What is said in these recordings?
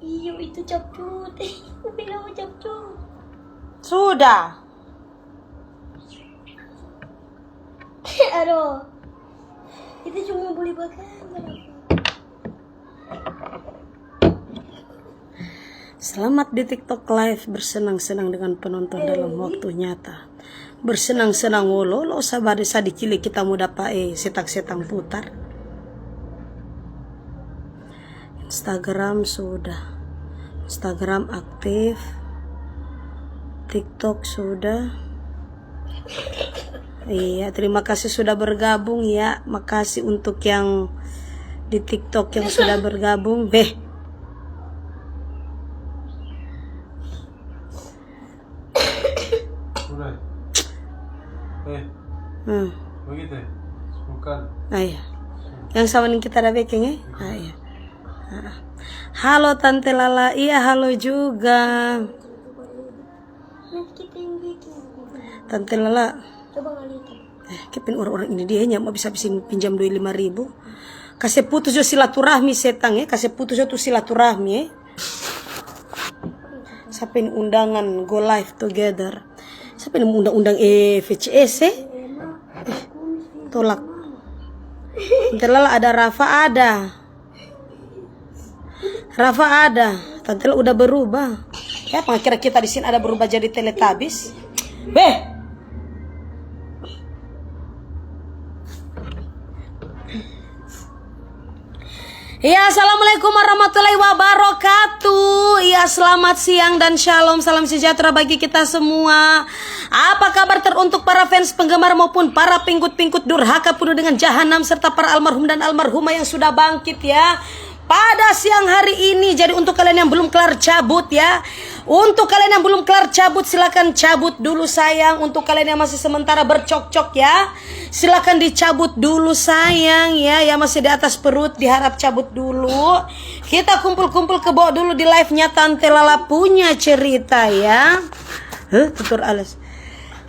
Iyo itu capcut. Aku bilang mau capcut. Sudah. Aduh. Itu cuma boleh makan. Selamat di TikTok Live, bersenang-senang dengan penonton dalam waktu nyata. Bersenang-senang lo sabar sadikili kita mau dapat setang-setang putar. Instagram sudah. Instagram aktif. TikTok sudah. Iya, terima kasih sudah bergabung ya. Makasih untuk yang di TikTok yang sudah bergabung. Begitu ya? Bukan. Iya. Yang sama nih kita ada backing ya? Iya. Halo Tante Lala. Iya, halo juga. Nanti kita yang bikin. Tante Lala. Coba ngeliat. Kepin orang-orang ini dia nya mau bisa-bisin pinjam 25.000. Kasih putus jo silaturahmi setang ya. Kasih putus jo tuh silaturahmi ya. Sampai undangan go live together. Sampai undang-undang VCS ya. Tolak. Tante Lala ada, Rafa ada. Rafa ada. Tante Lala udah berubah. Ya, kira kita di sini ada berubah jadi Teletubbies? Ya, assalamualaikum warahmatullahi wabarakatuh. Ya, selamat siang dan shalom, salam sejahtera bagi kita semua. Apa kabar untuk para fans penggemar maupun para pengikut-pengikut durhaka penuh dengan jahanam serta para almarhum dan almarhumah yang sudah bangkit ya pada siang hari ini. Jadi untuk kalian yang belum kelar cabut ya, untuk kalian yang belum kelar cabut silakan cabut dulu sayang. Untuk kalian yang masih sementara bercok-cok ya, silakan dicabut dulu sayang ya. Yang masih di atas perut diharap cabut dulu. Kita kumpul-kumpul ke bawah dulu di live-nya Tante Lala punya cerita ya. Tutur alas.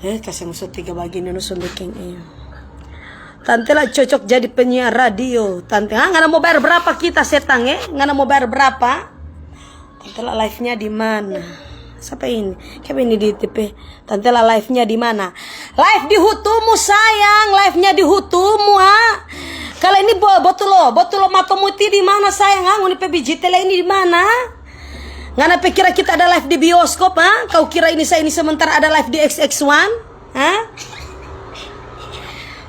Kasih musuh 3 bagian nusuk bikin Tante lah cocok jadi penyiar radio. Tante, ngana mau bayar berapa kita setang ya? Ngana mau bayar berapa? Tante lah live-nya di mana? Siapa ini? Siapa ini di TV? Tante lah live-nya di mana? Live di Hutumu sayang, live-nya di Hutumu ha. Kalau ini botulo matomuti di mana sayang? Nguni PBJ tele ini di mana? Ngana pikir kita ada live di bioskop ha? Kau kira ini saya ini sementara ada live di XX1? Ha?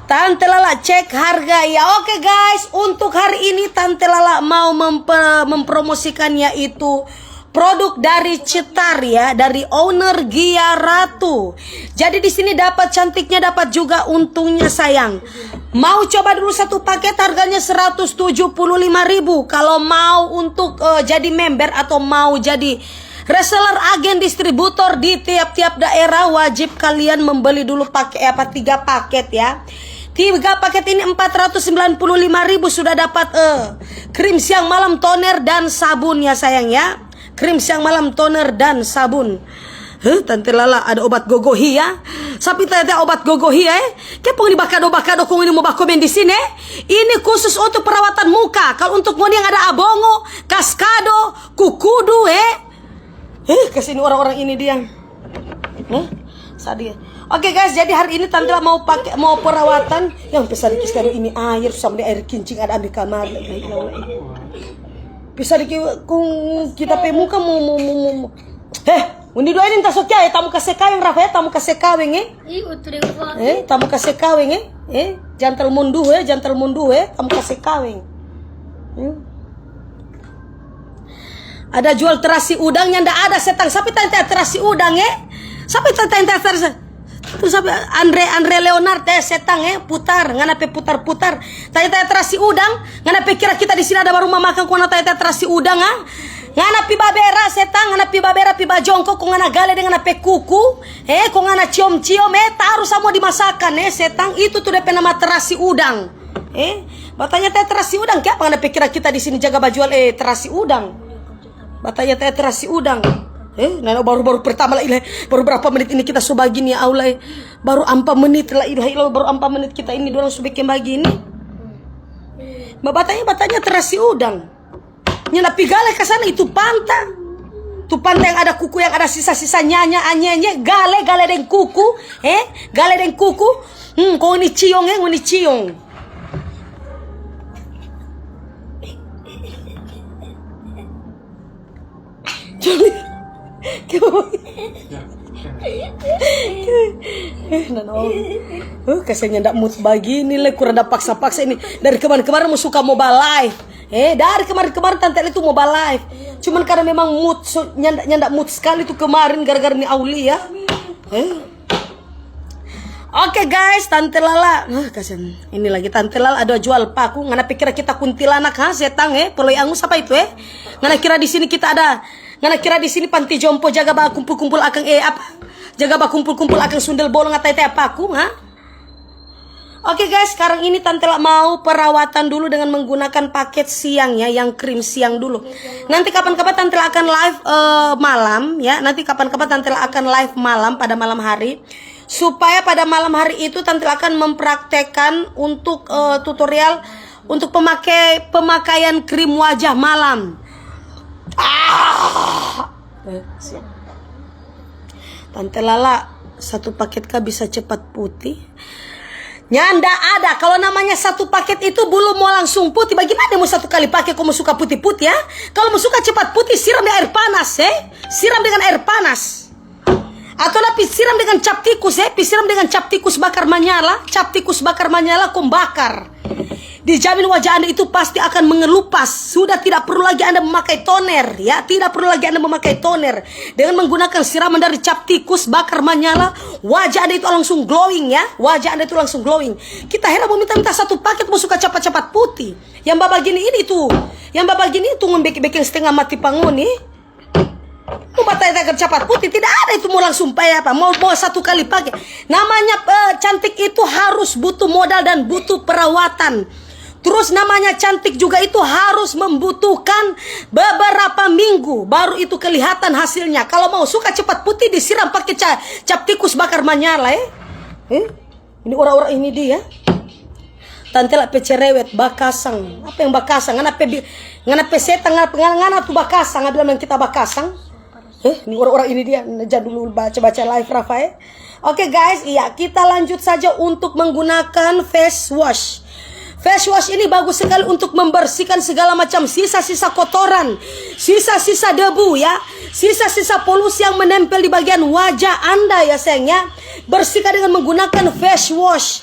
Tante Lala cek harga ya. Oke guys, untuk hari ini Tante Lala mau mempromosikan yaitu produk dari Cetar ya, dari owner Gia Ratu. Jadi di sini dapat cantiknya, dapat juga untungnya sayang. Mau coba dulu satu paket harganya 175.000. Kalau mau untuk jadi member atau mau jadi reseller agen distributor di tiap-tiap daerah, wajib kalian membeli dulu pakai 3 paket ya. 3 paket ini 495.000 sudah dapat krim siang malam toner dan sabun ya sayang ya. Krim siang malam toner dan sabun. Tante Lala ada obat gogohi ya. Sapi tante obat gogohi ya. Kepong di bakado kung ini mau bakomen di sini. Ini khusus untuk perawatan muka. Kalau untuk mau yang ada abongo, kaskado, kukudu kesini orang-orang ini dia. Sadia. Oke guys, jadi hari ini Tante mau perawatan yang besar dikis kado ini air sampai air kincing ada ambil kamar. Bisa kung kita pe muka mau undi doa ini tasok ya tamu kasih kawin Rafa ya tamu kasih kawin tamu kasih kawin jantel mundu tamu kasih kawin. Ada jual terasi udang yang ndak ada setang sapi Tante terasi udang sapi Tante terasi. Terus Andre Leonard setang putar ngana pe putar tanya terasi udang ngana pe kira kita di sini ada rumah makan kau tanya terasi udang ngana pi babera setang ngana pi babera pi bajongko kau ngana gale dengan pe kuku kau ngana ciom taruh semua dimasakan setang itu tuh DP nama terasi udang batanya terasi udang siapa ngana pe kira kita di sini jaga bajual terasi udang batanya terasi udang. Nah baru pertama lah ilahi. Baru berapa menit ini kita sudah begini ya Allah. Baru 4 menit lah ilahi. Baru 4 menit kita ini dorang sudah bikin begini. Batanya terasi udang. Nyanda pigale ke sana itu panta. Tu panta yang ada kuku, yang ada sisa-sisa nyanya anyenye, gale den kuku, gale den kuku. Kau ini ciong ngoni ciong. Kasihnya ndak mood begini le, kurang ada paksa-paksa ini. Dari kemarin-kemarin mau suka mobile live. Dari kemarin-kemarin tante itu mobile live. Cuman karena memang mood nyandak mood sekali tuh kemarin gara-gara ini Aulia. Oke guys, Tante Lala. Kasihan. Ini lagi Tante Lala ada jual paku. Ngana pikir kita kuntilanak setang Poloi angus apa itu Ngana kira di sini kita ada. Ngana kira di sini panti jompo jaga ba kumpul-kumpul akang apa? Jaga ba kumpul-kumpul akang sundel bolong atai apa aku, Oke guys, sekarang ini Tante Lala mau perawatan dulu dengan menggunakan paket siang ya, yang krim siang dulu. Nanti kapan-kapan Tante Lala akan live malam ya. Nanti kapan-kapan Tante Lala akan live malam pada malam hari. Supaya pada malam hari itu Tante Lala akan mempraktekkan untuk tutorial untuk pemakaian krim wajah malam. Tante Lala, satu paket kah bisa cepat putih? Nyanda ada. Kalau namanya satu paket itu belum mau langsung putih. Bagaimana mau satu kali pakai kamu suka putih-putih ya? Kalau mau suka cepat putih, siram dengan air panas siram dengan air panas. Atau lapis siram dengan cap tikus siram dengan cap tikus bakar menyala. Cap tikus bakar menyala kau bakar. Dijamin wajah Anda itu pasti akan mengelupas. Sudah tidak perlu lagi Anda memakai toner ya. Tidak perlu lagi Anda memakai toner. Dengan menggunakan siraman dari cap tikus bakar menyala, wajah Anda itu langsung glowing ya. Wajah Anda itu langsung glowing. Kita heran mau minta satu paket mau suka cepat-cepat putih. Yang babak gini ini tuh. Yang babak gini itu ngebek-bekin setengah mati panguni. Mau batai-batai cepat putih tidak ada itu mau langsung pakai apa mau satu kali pakai. Namanya cantik itu harus butuh modal dan butuh perawatan. Terus namanya cantik juga itu harus membutuhkan beberapa minggu baru itu kelihatan hasilnya. Kalau mau suka cepat putih disiram pakai cap tikus bakar menyala Ini orang-orang ini dia. Tante Lala pecerewet bakasang. Apa yang bakasang? Ngana pesetang ngana tuh bakasang. Bilang yang kita bakasang. Ini orang-orang ini dia. Jangan dulu baca-baca live Rafa Oke guys, iya kita lanjut saja untuk menggunakan face wash. Face wash ini bagus sekali untuk membersihkan segala macam sisa-sisa kotoran, sisa-sisa debu ya, sisa-sisa polusi yang menempel di bagian wajah Anda ya sayangnya. Bersihkan dengan menggunakan face wash.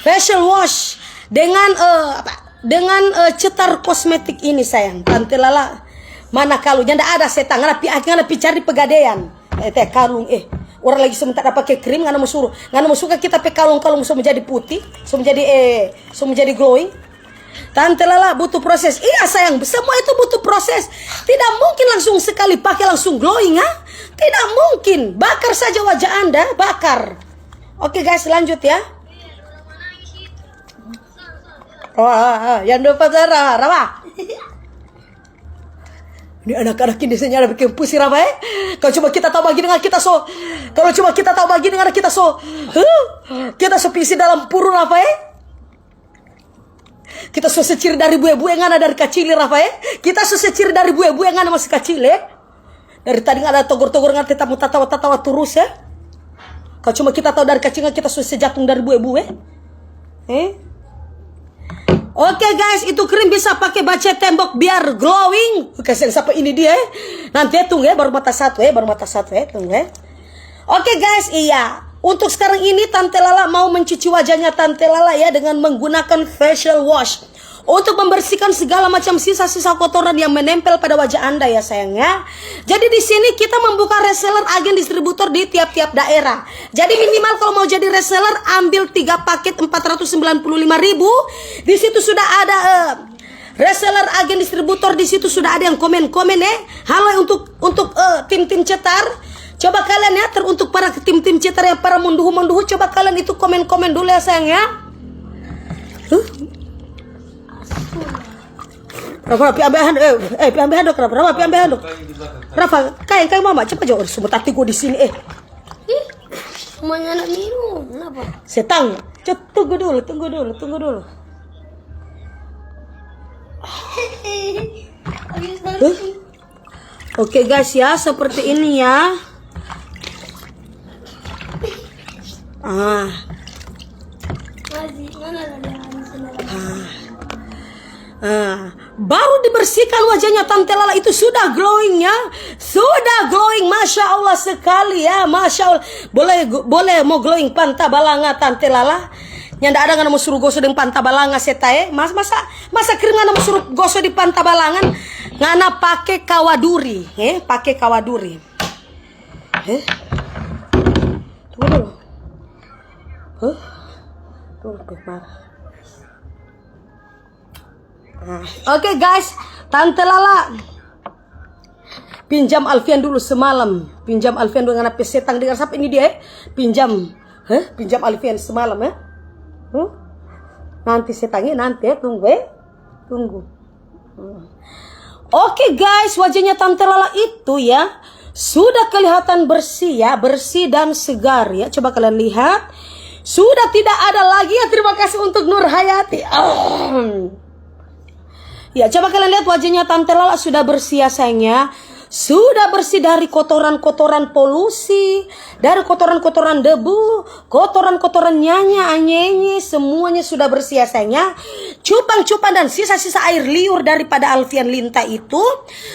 Facial wash dengan cetar kosmetik ini sayang. Tante Lala mana kalung nyanda ada setang ngana cari pegadaian kalung orang lagi sementara pakai krim ngana mau suka kita pakai kalung so menjadi putih so menjadi glowing. Tante Lala butuh proses. Iya sayang, semua itu butuh proses. Tidak mungkin langsung sekali pakai langsung glowing tidak mungkin. Bakar saja wajah Anda, bakar. Oke guys, lanjut ya. Yang dapat Rawa. Ini anak-anak ini senyala bikin pusing Rawa Kalau coba kita tahu bagi dengan kita Kalau coba kita tahu bagi dengan kita kita pisi dalam puru Rawa Kita seciri dari buah-buah yang ada dari kecil Rafa Kita seciri dari buah-buah yang ada masih kecil Dari tadi ada togor-togor ngerti tamu tatawa-tatawa terus Kalau cuma kita tahu dari kecil kita sejatuh dari buah-buah Oke guys, itu krim bisa pakai baca tembok biar glowing. Kasih siapa ini dia Nanti tunggu baru mata satu tunggu Oke guys, iya. Untuk sekarang ini Tante Lala mau mencuci wajahnya Tante Lala ya dengan menggunakan facial wash. Untuk membersihkan segala macam sisa-sisa kotoran yang menempel pada wajah Anda ya sayangnya. Jadi di sini kita membuka reseller agen distributor di tiap-tiap daerah. Jadi minimal kalau mau jadi reseller ambil 3 paket 495.000. Di situ sudah ada reseller agen distributor, di situ sudah ada yang komen-komen Halo untuk tim-tim cetar. Coba kalian ya untuk para tim-tim cetar yang para munduhu-munduhu coba kalian itu komen-komen dulu ya sayangnya. Rafa, pi ambil handuk, Rafa, pi ambil handuk. Rafa, kain mama, cepat jauh. Semua tati gue di sini, Semuanya anak minum, kenapa? Setang, tunggu dulu. Habis bersih. Oke guys ya, seperti ini ya. Masih mana ada Baru dibersihkan wajahnya Tante Lala itu sudah glowing ya. Sudah glowing, Masya Allah sekali ya. Masya Allah. Boleh mau glowing pantabalanga Tante Lala. Yang ada ngana mau suruh gosok dengan pantabalanga setae. Masa krim ngana mau suruh gosok di pantabalangan. Ngana pakai kawaduri. Pakai kawaduri. Tunggu dulu. Tunggu parah. Oke guys, Tante Lala pinjam Alfian dulu semalam. Pinjam Alfian dengan HP setang dengar sampai ini dia. Pinjam Alfian semalam ya. Nanti setangnya nanti ya, tunggu ya. Tunggu. Oke guys, wajahnya Tante Lala itu ya sudah kelihatan bersih ya, bersih dan segar ya. Coba kalian lihat. Sudah tidak ada lagi ya. Terima kasih untuk Nur Hayati. Ya, coba kalian lihat wajahnya Tante Lala sudah bersih ya sayangnya. Sudah bersih dari kotoran-kotoran polusi, dari kotoran-kotoran debu, kotoran-kotoran nyanya, anyenye, semuanya sudah bersih ya sayangnya. Cupang-cupang dan sisa-sisa air liur daripada Alfian Linta itu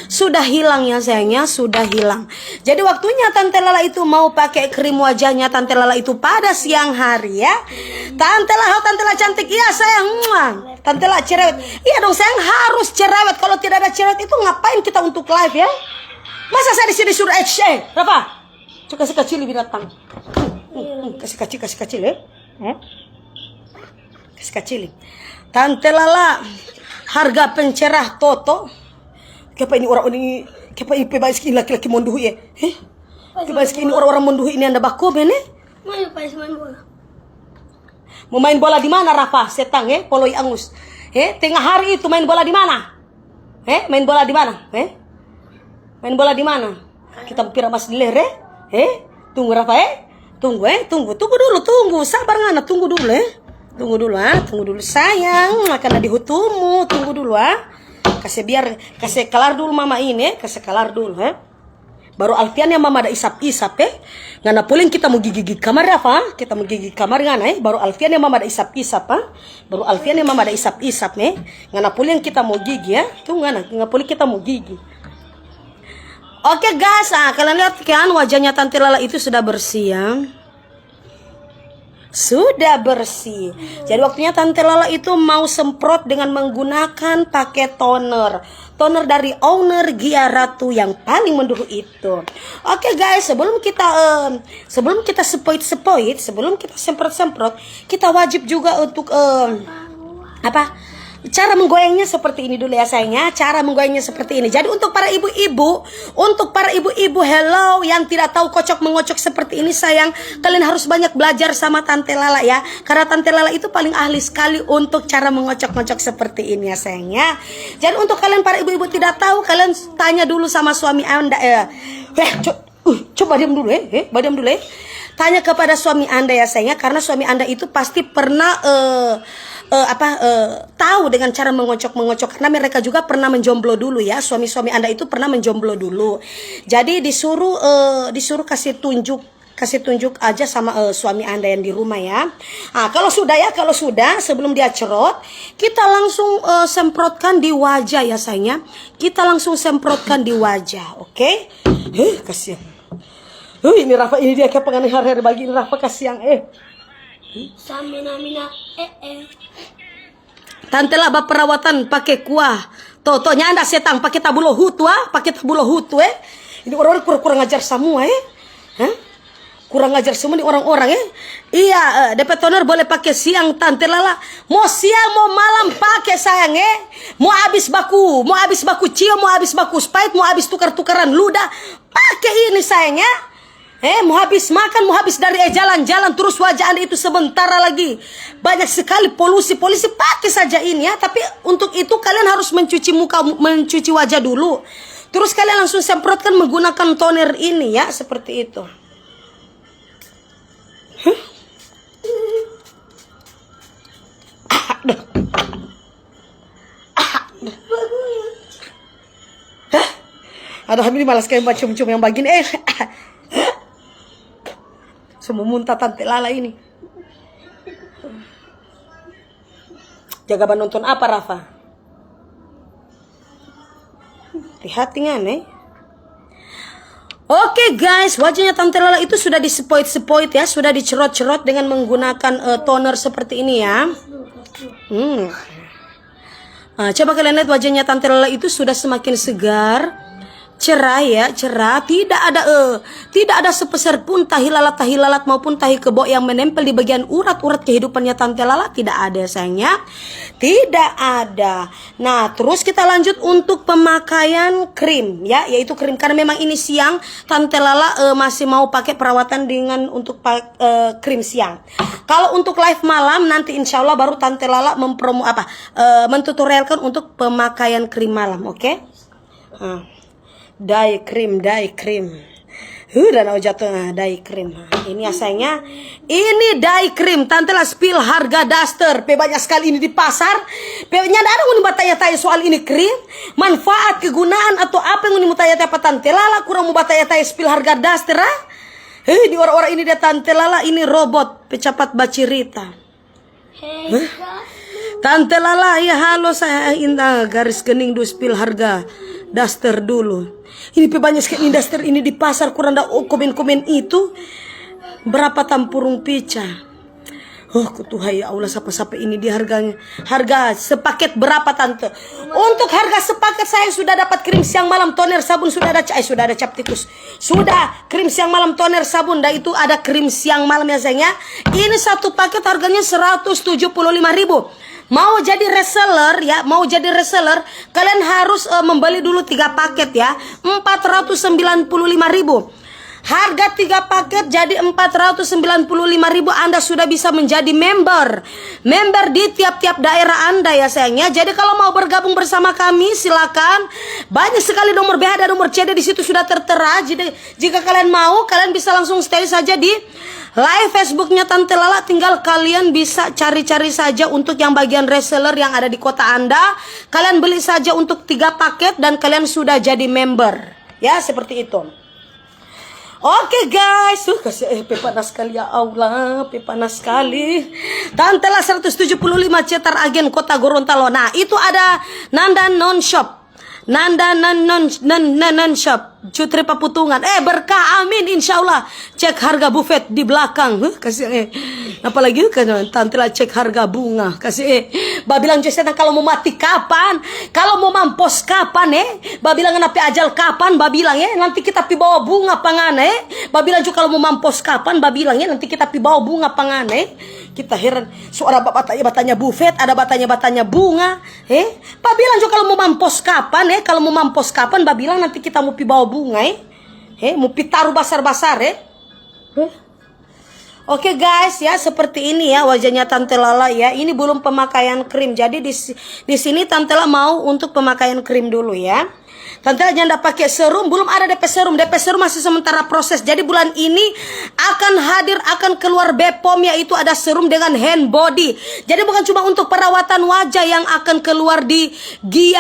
sudah hilang ya sayangnya, sudah hilang. Jadi waktunya Tante Lala itu mau pakai krim wajahnya Tante Lala itu pada siang hari ya. Tante Lala cantik, iya sayang. Tante Lala cerewet. Iya dong sayang, harus cerewet. Kalau tidak ada cerewet itu ngapain kita untuk live ya? Masa saya di sini suruh Rafa? Coba kasih kecil binatang. Kasih kecil ya. Kasih kecil. Tante Lala harga pencerah Toto. Kenapa ini orang ini? Kenapa ini pebaiski laki-laki monduh ya? Pebaiski ini orang-orang monduh ini anda baku bene? Mau main bola. Mau main bola di mana Rafa? Setang poloi angus. Tengah hari itu main bola di mana? Main bola di mana? Main bola di mana? Kita pira mas diler tunggu Rafa tunggu dulu sabar ngana tunggu dulu tunggu dulu sayang karena dihutumu tunggu dulu kasih kelar dulu mama ini kasih kelar dulu baru Alfian yang mama ada isap-isap ngana puling kita mau gigi kamar Rafa kita mau gigi kamar ngana baru Alfian yang mama ada isap-isap baru Alfian yang mama ada isap-isap ngana puling kita mau gigi tunggu ngana puling kita mau gigi. Oke guys, kalian lihat kan wajahnya Tante Lala itu sudah bersih ya. Sudah bersih. Jadi waktunya Tante Lala itu mau semprot dengan menggunakan pakai toner. Toner dari owner Gia Ratu yang paling menduh itu. Oke guys, sebelum kita sepoi-sepoi, sebelum kita semprot-semprot, kita wajib juga untuk cara menggoyangnya seperti ini dulu ya sayangnya. Cara menggoyangnya seperti ini. Jadi untuk para ibu-ibu, hello yang tidak tahu kocok mengocok seperti ini sayang, kalian harus banyak belajar sama Tante Lala ya. Karena Tante Lala itu paling ahli sekali untuk cara mengocok-ngocok seperti ini ya sayangnya. Jadi untuk kalian para ibu-ibu tidak tahu, kalian tanya dulu sama suami Anda coba diam dulu Tanya kepada suami Anda ya sayangnya, karena suami Anda itu pasti pernah tahu dengan cara mengocok karena mereka juga pernah menjomblo dulu ya. Suami-suami Anda itu pernah menjomblo dulu. Jadi disuruh kasih tunjuk aja sama suami Anda yang di rumah ya. Kalau sudah sebelum dia cerot, kita langsung semprotkan di wajah ya sayangnya. Kita langsung semprotkan di wajah, oke? Kasihan. Ini Rafa, ini dia kayak pengen hari-hari bagi ini Rafa kasihan Samina Tante Lala perawatan pakai kuah. Toto nyanda setang pakai tabulo hutu Ini orang-orang kurang ajar semua Kurang ajar semua nih orang-orang Iya, DP toner boleh pakai siang Tante Lala. Mau siang mau malam pakai sayang Mau habis baku cio, mau habis baku spait, mau habis tukar-tukaran ludah, pakai ini sayangnya. Mau habis makan, mau habis dari jalan-jalan terus wajah Anda itu sebentar lagi banyak sekali polusi, pakai saja ini ya. Tapi untuk itu kalian harus mencuci wajah dulu. Terus kalian langsung semprotkan menggunakan toner ini ya, seperti itu. Aduh, Habib malas kayak cium-cium yang begini. Semua muntah Tante Lala ini. Jaga nonton apa, Rafa? Hati-hati kan, Oke guys, wajahnya Tante Lala itu sudah disepoit-sepoit ya, sudah dicerot-cerot dengan menggunakan toner seperti ini ya. Nah, coba kalian lihat wajahnya Tante Lala itu sudah semakin segar, cerah ya, cerah. Tidak ada sepeser pun tahi lalat maupun tahi kebo yang menempel di bagian urat-urat kehidupannya Tante Lala. Tidak ada sayangnya, tidak ada. Nah, terus kita lanjut untuk pemakaian krim ya, yaitu krim karena memang ini siang Tante Lala masih mau pakai perawatan dengan untuk krim siang. Kalau untuk live malam nanti insya Allah baru Tante Lala mentutorialkan untuk pemakaian krim malam, oke? Dye cream. Dan jatuh dye cream. Ini asanya, ini dye cream. Tante Lala spill harga daster. Banyak sekali ini di pasar. Nyada ada yang bertanya-tanya soal ini krim, manfaat, kegunaan atau apa yang mau tanya-tanya Tante Lala. Kurang mau bertanya-tanya spill harga daster. Di orang-orang ini dia Tante Lala ini robot pecapat bacirita. Tante Lala ya halo saya Indah garis kening du spill harga daster dulu. Ini banyak sekali daster ini di pasar, kurang ada komen-komen itu berapa tampurung pica. Oh Tuhan ya Allah, siapa-siapa ini di harganya. Harga sepaket berapa Tante? Untuk harga sepaket saya sudah dapat krim siang malam toner sabun, sudah ada cap tikus. Sudah krim siang malam toner sabun, dan itu ada krim siang malam ya sayangnya. Ini satu paket harganya 175.000. Mau jadi reseller ya, kalian harus membeli dulu 3 paket ya, 495.000. Harga 3 paket jadi 495.000. Anda sudah bisa menjadi member di tiap-tiap daerah Anda ya sayangnya. Jadi kalau mau bergabung bersama kami silakan. Banyak sekali nomor BH dan nomor CD di situ sudah tertera. Jadi jika kalian mau, kalian bisa langsung stay saja di live Facebooknya Tante Lala. Tinggal kalian bisa cari-cari saja untuk yang bagian reseller yang ada di kota Anda. Kalian beli saja untuk 3 paket dan kalian sudah jadi member. Ya, seperti itu. Oke guys, panas sekali ya Allah, panas sekali. Tante Lala 175 cetar agen kota Gorontalo. Nah, itu ada Nanda Non Shop. Non Shop. Cutri Paputungan. Berkah amin insyaallah. Cek harga buffet di belakang. Kasih apalagi kan Tante Lala cek harga bunga. Kasih babilang Josena kalau mau mati kapan? Kalau mau mampus kapan babilang napi ajal kapan? Babilang nanti kita pi bawa bunga pangan babilang juga kalau mau mampus kapan? Babilang nanti kita pi bawa bunga pangan Kita heran suara batanya buffet, ada batanya bunga babilang juga kalau mau mampus kapan kalau mau mampus kapan babilang nanti kita mau pi bawa bunga mau pi taruh basar-basar Oke guys ya, seperti ini ya wajahnya Tante Lala ya. Ini belum pemakaian krim. Jadi di sini Tante Lala mau untuk pemakaian krim dulu ya. Tante Lala jangan pakai serum, belum ada DP serum. DP serum masih sementara proses. Jadi bulan ini akan keluar BPOM, yaitu ada serum dengan hand body. Jadi bukan cuma untuk perawatan wajah yang akan keluar di di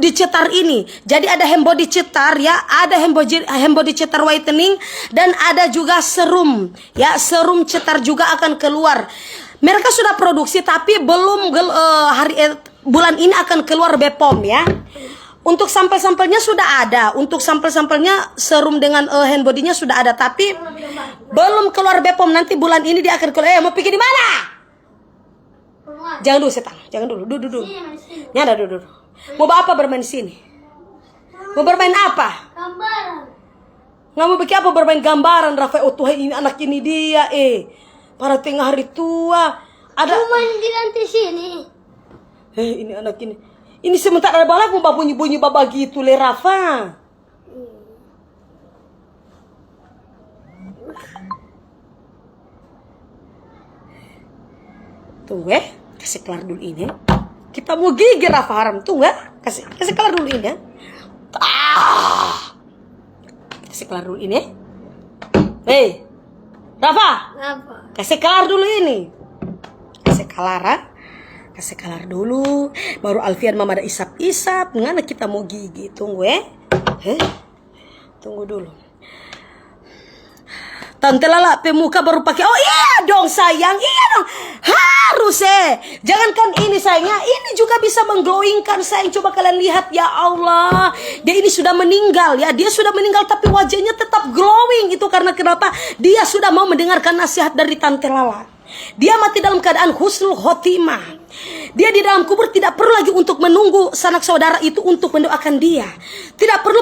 cetar ini. Jadi ada hand body cetar ya, ada hand body cetar whitening dan ada juga serum ya, serum cetar juga akan keluar. Mereka sudah produksi tapi belum bulan ini akan keluar BPOM ya. Untuk sampel-sampelnya sudah ada. Untuk sampel-sampelnya serum dengan hand body-nya sudah ada, tapi belum keluar BPOM. Nanti bulan ini dia akan keluar. Mau pergi di mana? Jangan dulu setan, jangan dulu. Duduk. Nyada duduk. Mau apa bermain sini? Mau bermain apa? Gambaran. Nggak mau bikin apa bermain gambaran, Rafa? Oh Tuhan, ini anak ini dia para tengah hari tua. Ada main di lantai sini. Ini anak ini. Ini sementara ada balak mau bunyi-bunyi baba gitu le Rafa. Tunggu kasih kelar dulu ini. Kita mau gigi Rafa haram. Tunggu kasih kelar dulu ini Kasih kelar dulu ini. Hei Rafa. Apa? Kasih kelar dulu ini. Kasih kelar kasih color dulu. Baru Alfian mama ada isap-isap. Ngana kita mau gigi. Tunggu tunggu dulu. Tante Lala pemuka baru pakai. Oh iya dong sayang, iya dong. Harus jangankan ini sayangnya, ini juga bisa mengglowingkan sayang. Coba kalian lihat ya Allah. Dia ini sudah meninggal ya, dia sudah meninggal tapi wajahnya tetap glowing. Itu karena kenapa? Dia sudah mau mendengarkan nasihat dari Tante Lala. Dia mati dalam keadaan husnul khotimah. Dia di dalam kubur tidak perlu lagi untuk menunggu sanak saudara itu untuk mendoakan dia. Tidak perlu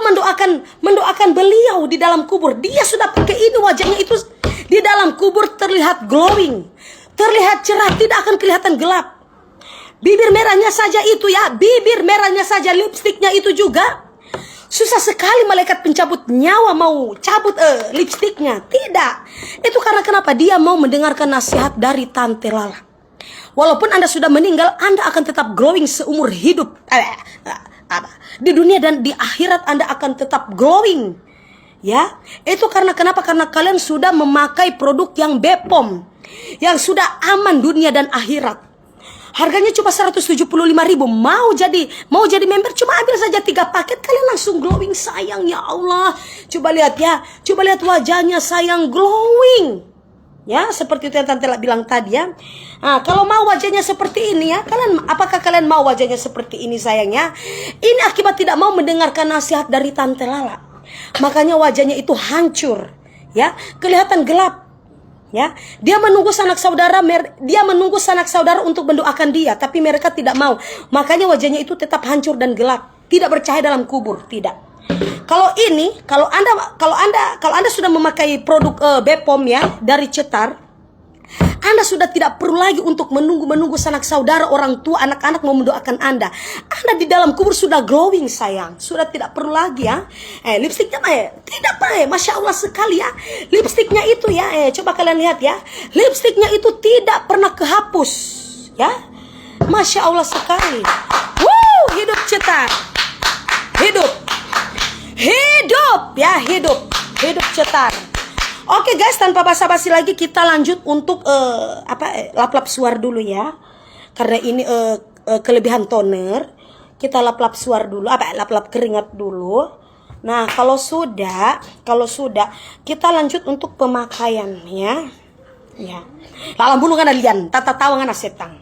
mendoakan beliau di dalam kubur. Dia sudah pakai ini, wajahnya itu di dalam kubur terlihat glowing, terlihat cerah, tidak akan kelihatan gelap. Bibir merahnya saja itu ya, bibir merahnya saja, lipstiknya itu juga. Susah sekali malaikat pencabut nyawa mau cabut lipstiknya. Tidak. Itu karena kenapa? Dia mau mendengarkan nasihat dari Tante Lala. Walaupun Anda sudah meninggal, Anda akan tetap glowing seumur hidup. Di dunia dan di akhirat Anda akan tetap glowing. Ya, itu karena kenapa? Karena kalian sudah memakai produk yang Bepom, yang sudah aman dunia dan akhirat. Harganya cuma 175.000. Mau jadi member cuma ambil saja 3 paket, kalian langsung glowing sayang. Ya Allah, coba lihat ya, coba lihat wajahnya sayang, glowing. Ya, seperti itu yang Tante bilang tadi ya. Nah, kalau mau wajahnya seperti ini ya, apakah kalian mau wajahnya seperti ini sayangnya? Ini akibat tidak mau mendengarkan nasihat dari Tante Lala. Makanya wajahnya itu hancur, ya, kelihatan gelap. Ya, dia menunggu sanak saudara untuk mendoakan dia, tapi mereka tidak mau. Makanya wajahnya itu tetap hancur dan gelap, tidak bercahaya dalam kubur, tidak. Kalau Anda sudah memakai produk Bepom ya dari Cetar, Anda sudah tidak perlu lagi untuk menunggu sanak saudara, orang tua, anak-anak mau mendoakan Anda. Anda di dalam kubur sudah glowing sayang, sudah tidak perlu lagi ya. Lipstiknya tidak Masya Allah sekali ya. Lipstiknya itu ya, coba kalian lihat ya. Lipstiknya itu tidak pernah kehapus ya. Masya Allah sekali. Hidup Cetar. Hidup Cetar. Oke guys, tanpa basa-basi lagi kita lanjut untuk lap-lap suar dulu ya. Karena ini kelebihan toner, kita lap-lap suar dulu, lap-lap keringat dulu. Nah, kalau sudah kita lanjut untuk pemakaian ya. Ya. Lalang bulu ngana lian, tata tawa ngana setang.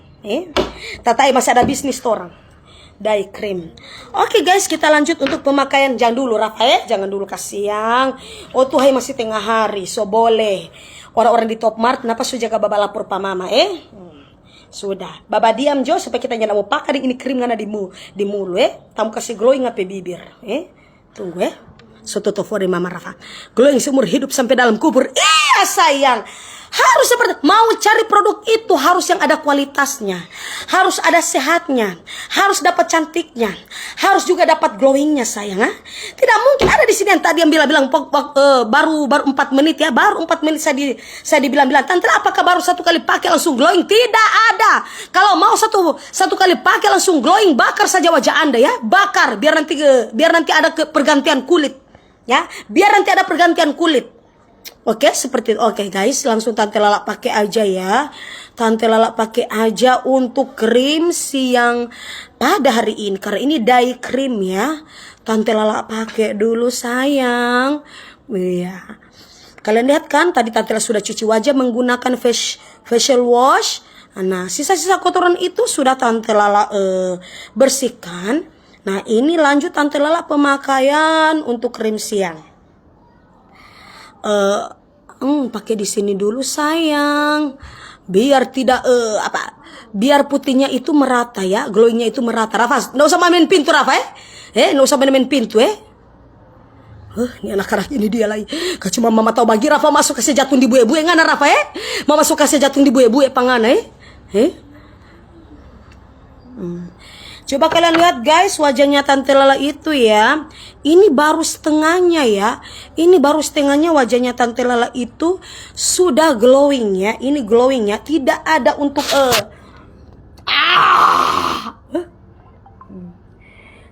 Tata masih ada bisnis orang. Dye cream. Oke guys, kita lanjut untuk pemakaian. Jangan dulu Rafa jangan dulu kasiang. Oh tuh masih tengah hari, so boleh. Orang-orang di Top Mart kenapa sudah jaga baba lapor pa mama Sudah. Baba diam jo supaya kita jangan mau pakai ini krim ngana di mulu tamu kasih glowing apa bibir Tunggu soto tofore mama Rafa. Glowing seumur hidup sampai dalam kubur. Iya sayang. Harus seperti mau cari produk itu harus yang ada kualitasnya, harus ada sehatnya, harus dapat cantiknya, harus juga dapat glowingnya sayang. Tidak mungkin ada di sini yang tadi yang bilang baru 4 menit ya, baru 4 menit saya dibilang Tante apakah baru 1 kali pakai langsung glowing? Tidak ada. Kalau mau satu kali pakai langsung glowing, bakar saja wajah Anda ya, bakar biar nanti ada pergantian kulit ya, biar nanti ada pergantian kulit. Oke, seperti itu. Oke guys, langsung Tante Lala pakai aja ya. Tante Lala pakai aja untuk krim siang pada hari ini. Karena ini dye cream ya. Tante Lala pakai dulu sayang. Iya. Kalian lihat kan, tadi Tante Lala sudah cuci wajah menggunakan facial wash. Nah, sisa-sisa kotoran itu sudah Tante Lala bersihkan. Nah, ini lanjut Tante Lala pemakaian untuk krim siang. Pakai di sini dulu sayang, biar tidak biar putihnya itu merata ya, glowingnya itu merata. Rafa, nggak usah main pintu Rafa nggak usah main pintu ini anak-anak ini dia lagi. Cuma mama tahu bagi Rafa masuk kasih jatuh di buye-buye ngana Rafa mama suka kasih jatuh di buye-buye pangana Coba kalian lihat guys wajahnya Tante Lala itu ya. Ini baru setengahnya ya. Ini baru setengahnya wajahnya Tante Lala itu sudah glowing ya. Ini glowing ya. Tidak ada untuk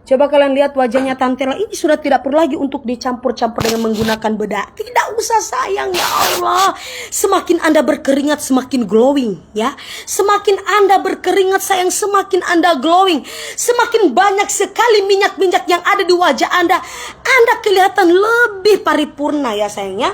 Coba kalian lihat wajahnya Tante Lala. Ini sudah tidak perlu lagi untuk dicampur-campur dengan menggunakan bedak. Tidak usah sayang, ya Allah. Semakin Anda berkeringat semakin glowing, ya. Semakin Anda berkeringat sayang, semakin Anda glowing. Semakin banyak sekali minyak-minyak yang ada di wajah Anda. Anda kelihatan lebih paripurna ya sayangnya.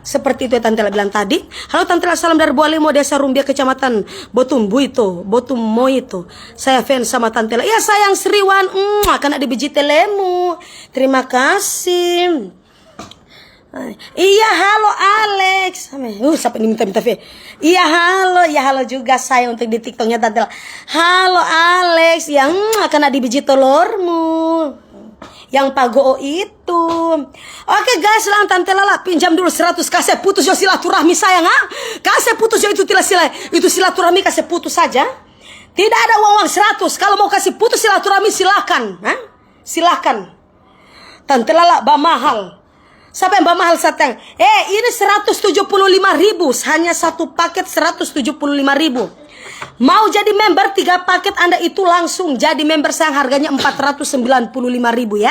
Seperti itu ya Tante Lala bilang tadi. Halo Tante Lala, salam dari Bualimo, Desa Rumbia, Kecamatan Botumbu itu, Botummo itu. Saya fans sama Tante Lala. Ya sayang Sriwan, karena di biji telemu. Terima kasih. Iya halo Alex. Sampai ini minta Iya halo juga saya untuk di TikToknya Tante Lala. Halo Alex, yang kena di biji telurmu. Yang pago itu. Oke guys, lang Tante Lala pinjam dulu 100, kasih putus yo silaturahmi sayang, ha? Kasih putus yo itu itu silaturahmi, kasih putus saja. Tidak ada uang 100. Kalau mau kasih putus silaturahmi silakan, ha? Silakan. Tante Lala mahal. Siapa yang mahal satang? Ini 175.000, hanya satu paket 175.000. Mau jadi member 3 paket Anda itu langsung jadi member sayang, harganya 495.000 ya.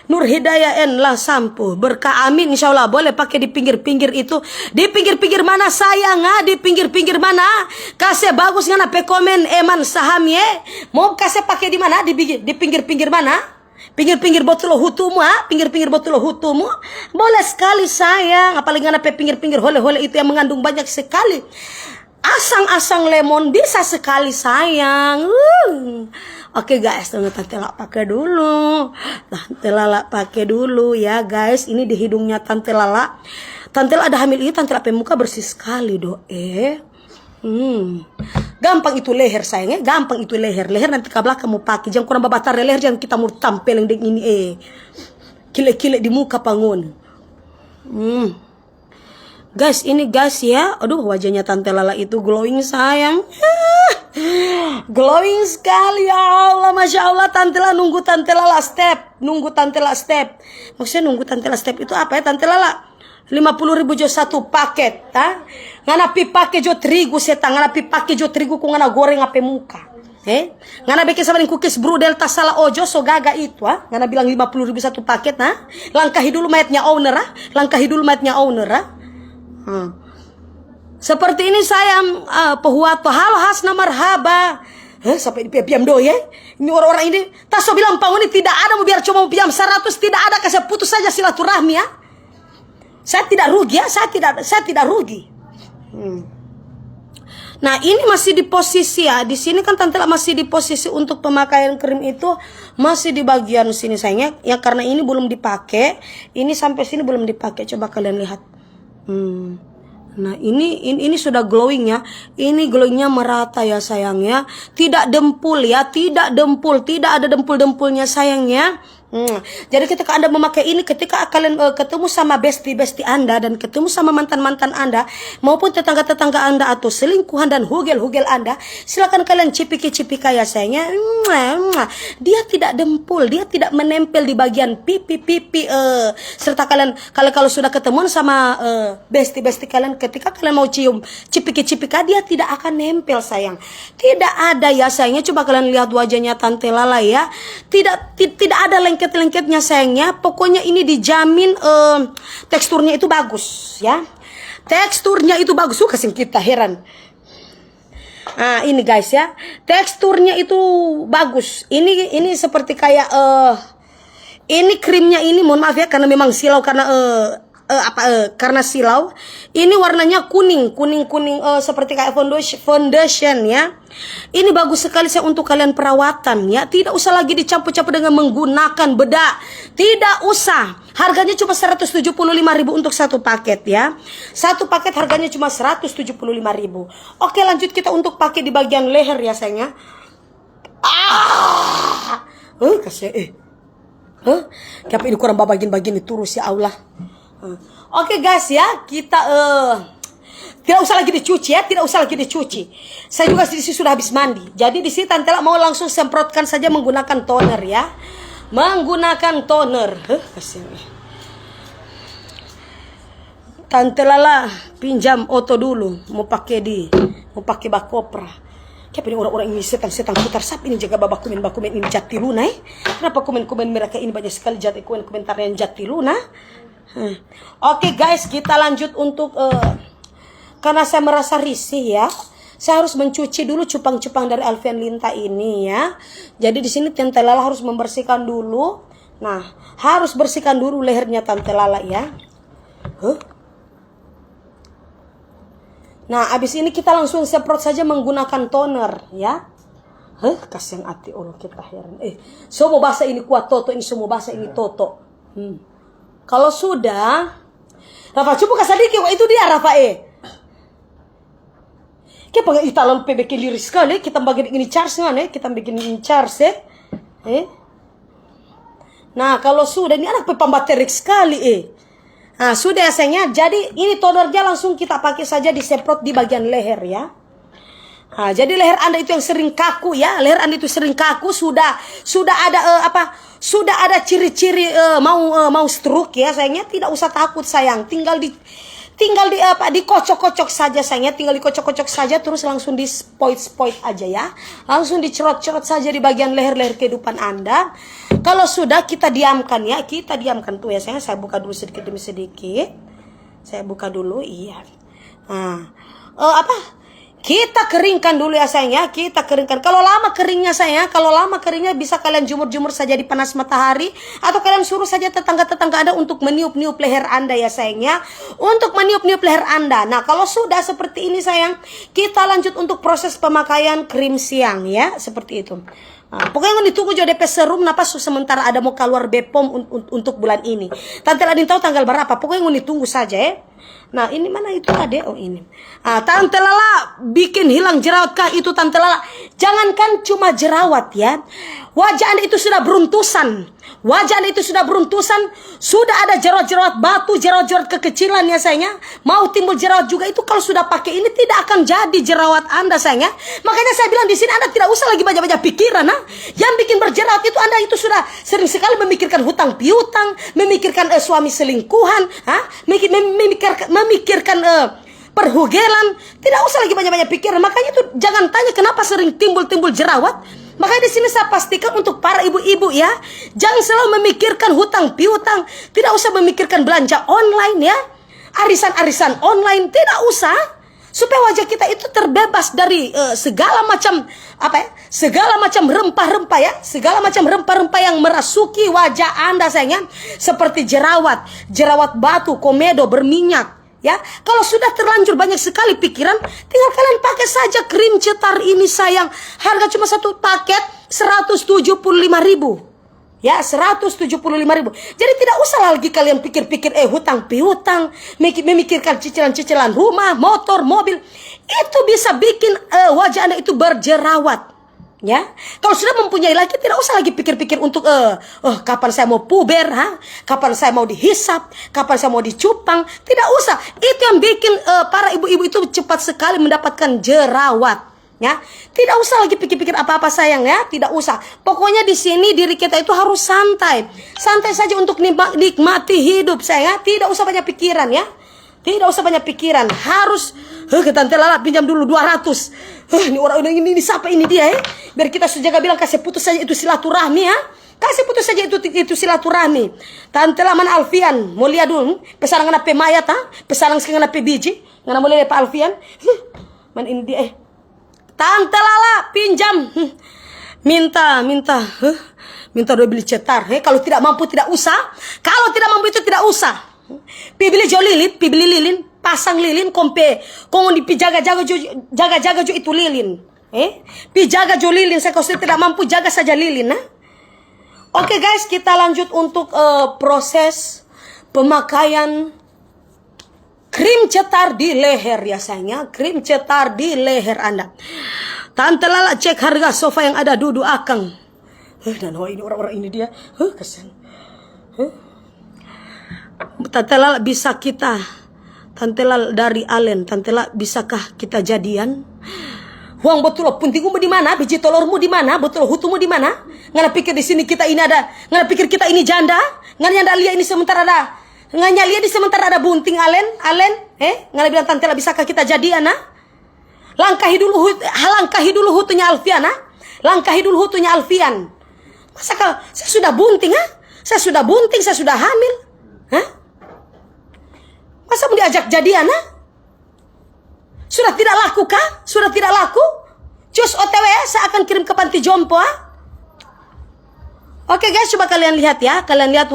Nur Hidayah lah sampo berkah amin insyaallah. Boleh pakai di pinggir-pinggir itu. Di pinggir-pinggir mana sayang, di pinggir-pinggir mana? Kasih bagus ngana pe komen eman saham ye. Mau kasih pakai di mana? Di pinggir-pinggir mana? Pinggir-pinggir botol hutumu, pinggir-pinggir botol hutumu. Boleh sekali sayang, apalagi ngana pe pinggir-pinggir hole-hole itu yang mengandung banyak sekali. Asang-asang lemon bisa sekali sayang. Oke guys, Tante Lala pakai dulu. Tante Lala pakai dulu ya guys. Ini di hidungnya Tante Lala. Tante Lala ada hamil ini, Tante Lala muka bersih sekali Gampang itu leher sayangnya, gampang itu leher. Leher nanti ke belakang mau pakai. Jangan kurang babatar leher, jangan kita mau tampil yang ini Kile-kile di muka pangun. Guys, ini guys ya. Aduh, wajahnya Tante Lala itu glowing sayang. Glowing sekali ya Allah. Masya Allah, Tante Lala nunggu Tante Lala step. Maksudnya nunggu Tante Lala step itu apa ya Tante Lala? 50.000 jo satu paket. Ngana pi pakai jo terigu setang. Ngana pi pakai jo terigu ku ngana goreng ape muka. Ngana bikin sama dengan cookies Brudel tas salah ojo so gaga itu Ngana bilang 50.000 satu paket Langkahi dulu mayatnya owner Seperti ini sayang pehuato. Halo Hasna marhaba. Sampai dipiam do ya. Ini orang-orang ini taso bilang pang ini tidak ada, biar cuma piam 100 tidak ada, kasih putus saja silaturahmi ya. Saya tidak rugi ya, saya tidak rugi. Nah, ini masih di posisi ya. Di sini kan Tante Lala masih di posisi untuk pemakaian krim itu masih di bagian sini sayangnya. Ya karena ini belum dipakai. Ini sampai sini belum dipakai. Coba kalian lihat. Nah ini sudah glowing ya. Ini glowingnya merata ya sayangnya. Tidak dempul ya. Tidak ada dempul-dempulnya sayangnya. Jadi ketika Anda memakai ini, ketika kalian ketemu sama bestie-bestie Anda dan ketemu sama mantan-mantan Anda maupun tetangga-tetangga Anda atau selingkuhan dan hugel-hugel Anda, silakan kalian cipiki-cipika ya sayangnya. Dia tidak dempul, dia tidak menempel di bagian pipi-pipi. Serta kalian kalau sudah ketemu sama bestie-bestie kalian, ketika kalian mau cium cipiki-cipika, dia tidak akan nempel sayang. Tidak ada ya sayangnya. Coba kalian lihat wajahnya Tante Lala ya. Tidak ada lengket-lengketnya sayangnya. Pokoknya ini dijamin teksturnya itu bagus ya. Teksturnya itu bagus. Kasih kita heran. Ini guys ya. Teksturnya itu bagus. Ini seperti kayak ini krimnya ini mohon maaf ya karena memang silau karena karena silau. Ini warnanya kuning seperti kayak foundation ya. Ini bagus sekali saya untuk kalian perawatan ya. Tidak usah lagi dicampur-campur dengan menggunakan bedak. Tidak usah. Harganya cuma 175.000 untuk satu paket ya. Satu paket harganya cuma 175.000. Oke, lanjut kita untuk pakai di bagian leher ya sayangnya. Kasih Kenapa ini kurang bagian-bagian itu terus ya Allah. Oke guys ya, kita tidak usah lagi dicuci ya, tidak usah lagi dicuci. Saya juga di sini sudah habis mandi. Jadi di sini Tante Lala mau langsung semprotkan saja menggunakan toner ya. Menggunakan toner. Tante Lala pinjam Oto dulu, mau pakai bakopra. Kenapa ini orang-orang ini setang-setang putar sap ini jaga babak komen ini jati luna Kenapa komen-komen mereka ini banyak sekali jati komentar yang jati luna? Oke guys, kita lanjut untuk karena saya merasa risih ya. Saya harus mencuci dulu cupang-cupang dari Alfian Linta ini ya. Jadi di sini Tante Lala harus membersihkan dulu. Nah, harus bersihkan dulu lehernya Tante Lala ya. Nah, abis ini kita langsung semprot saja menggunakan toner ya. Kasihan hati Allah kita heran. Semua bahasa ini kuat Toto, ini semua bahasa ini Toto. Kalau sudah, Rafa coba sedikit, itu dia Rafa Kita pakai italan PBK liris sekali, kita bikin ini charge kita bikin ini charge Nah, kalau sudah ini anak pembaterik sekali Nah, sudah ya sayangnya. Jadi ini tonernya langsung kita pakai saja disemprot di bagian leher ya. Nah, jadi leher Anda itu yang sering kaku ya, leher Anda itu sering kaku sudah ada Sudah ada ciri-ciri mau stroke ya sayangnya, tidak usah takut sayang. Tinggal dikocok-kocok saja sayangnya, tinggal dikocok-kocok saja terus langsung di spoit aja ya. Langsung dicerot-cerot saja di bagian leher-leher kehidupan Anda. Kalau sudah kita diamkan ya, kita diamkan tuh ya sayang. Saya buka dulu sedikit demi sedikit. Saya buka dulu iya. Nah, kita keringkan dulu ya sayang ya, kita keringkan. Kalau lama keringnya sayang, kalau lama keringnya bisa kalian jumur-jumur saja di panas matahari atau kalian suruh saja tetangga-tetangga Anda untuk meniup-niup leher Anda ya sayang ya. Untuk meniup-niup leher Anda. Nah, kalau sudah seperti ini sayang, kita lanjut untuk proses pemakaian krim siang ya, seperti itu. Nah, pokoknya ditunggu juga DP serum napas sementara ada mau keluar BPOM untuk bulan ini. Tante Ladin tahu tanggal berapa, pokoknya ditunggu saja ya. Nah, ini mana itu ada? Oh, ini. Tante Lala bikin hilang jerawat kah itu Tante Lala? Jangankan cuma jerawat ya. Wajah Anda itu sudah beruntusan. Wajah Anda itu sudah beruntusan. Sudah ada jerawat-jerawat batu, jerawat-jerawat kekecilan ya sayangnya. Mau timbul jerawat juga itu kalau sudah pakai ini tidak akan jadi jerawat Anda sayangnya. Makanya saya bilang di sini Anda tidak usah lagi banyak-banyak pikiran. Yang bikin berjerawat itu Anda itu sudah sering sekali memikirkan hutang piutang, memikirkan suami selingkuhan, memikirkan perhugelan. Tidak usah lagi banyak-banyak pikiran. Makanya itu jangan tanya kenapa sering timbul-timbul jerawat. Makanya di sini saya pastikan untuk para ibu-ibu ya, jangan selalu memikirkan hutang piutang, tidak usah memikirkan belanja online ya, arisan-arisan online, tidak usah. Supaya wajah kita itu terbebas dari segala macam segala macam rempah-rempah ya, segala macam rempah-rempah yang merasuki wajah Anda sayangnya, seperti jerawat batu, komedo, berminyak. Ya, kalau sudah terlanjur banyak sekali pikiran, tinggal kalian pakai saja krim cetar ini sayang. Harga cuma satu paket 175.000. Ya, 175.000. Jadi tidak usah lagi kalian pikir-pikir hutang piutang, memikirkan cicilan-cicilan rumah, motor, mobil. Itu bisa bikin wajah Anda itu berjerawat. Ya, kalau sudah mempunyai laki tidak usah lagi pikir-pikir untuk kapan saya mau puber, kapan saya mau dihisap, kapan saya mau dicupang, tidak usah. Itu yang bikin para ibu-ibu itu cepat sekali mendapatkan jerawat. Ya, tidak usah lagi pikir-pikir apa-apa sayang ya, tidak usah. Pokoknya di sini diri kita itu harus santai saja untuk nikmati hidup sayang. Tidak usah banyak pikiran ya. Tidak usah banyak pikiran. Harus ke Tante Lala pinjam dulu 200. Ini orang ini siapa ini dia ya? Biar kita sejaga bilang kasih putus saja itu silaturahmi ya. Kasih putus saja itu silaturahmi. Tante Lala mana Alfian? Mau lihat dulu pesalang ngana pe mayat pesalang ngana pe biji. Ngana mau lihat Pak Alfian? Man ini dia Tante Lala pinjam. Minta 2 beli cetar. Kalau tidak mampu tidak usah. Kalau tidak mampu itu tidak usah. Pibili lilin, pasang lilin kompe, kong di jaga-jaga jo itu lilin. Pijaga jo lilin, saya kalau tidak mampu jaga saja lilin. Oke guys, kita lanjut untuk proses pemakaian krim cetar di leher ya sayangnya, krim cetar di leher Anda. Tante Lala cek harga sofa yang ada duduk akang. Dan ini orang-orang ini dia, kasihan. Tante Lala bisa kita, Tante Lala dari Alen, Tante Lala bisakah kita jadian? Uang betul puntingmu di mana? Biji telurmu di mana? Betul hutumu di mana? Ngana pikir di sini kita ini ada? Ngana pikir kita ini janda? Ngana lihat ini sementara ada? Ngana lihat di sementara ada bunting Alen? Ngana bilang Tante Lala bisakah kita jadian? Langkahi dulu hutunya Alfian, ha? Langkahi dulu hutunya Alfian. Masa saya sudah bunting, ha? Saya sudah bunting, saya sudah hamil. Hah? Masa mau diajak jadian, ha? Sudah tidak laku kah? Sudah tidak laku? Cus OTW, saya akan kirim ke panti jompo, ha? Oke guys, coba kalian lihat ya. Kalian lihat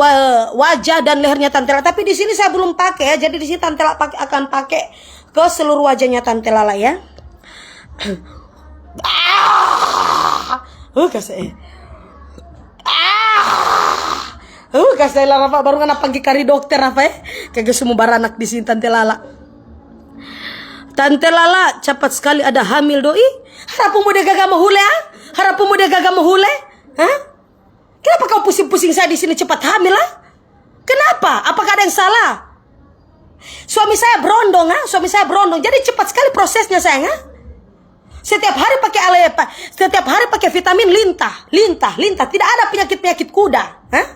wajah dan lehernya Tante Lala. Tapi di sini saya belum pakai ya. Jadi di sini Tante Lala akan pakai ke seluruh wajahnya Tante Lala ya. Kasih lah Rafa baru ngana panggil kari dokter Rafa ya. Kagak semua baranak di sini Tante Lala. Tante Lala cepat sekali ada hamil doi. Harapu muda gagal mahule ha? Harapu muda gagal mahule? Hah? Kenapa kau pusing-pusing saya di sini cepat hamil ha? Kenapa? Apakah ada yang salah? Suami saya berondong ha? Suami saya berondong. Jadi cepat sekali prosesnya sayang ha? Setiap hari pakai alepa, setiap hari pakai vitamin lintah. Tidak ada penyakit-penyakit kuda. Hah?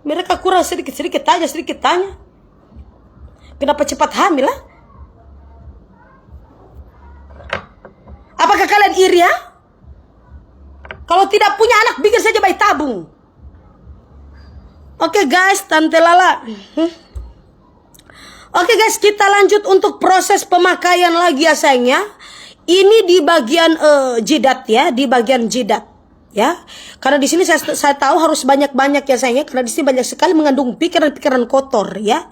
Mereka kurang sedikit aja, sedikit tanya. Kenapa cepat hamil ha? Apakah kalian iri ya? Kalau tidak punya anak, bikin saja bayi tabung. Oke guys, Tante Lala. Oke guys, kita lanjut untuk proses pemakaian lagi ya sayangnya. Ini di bagian jidat ya, di bagian jidat ya. Karena di sini saya tahu harus banyak-banyak ya sayangnya, karena di sini banyak sekali mengandung pikiran-pikiran kotor ya.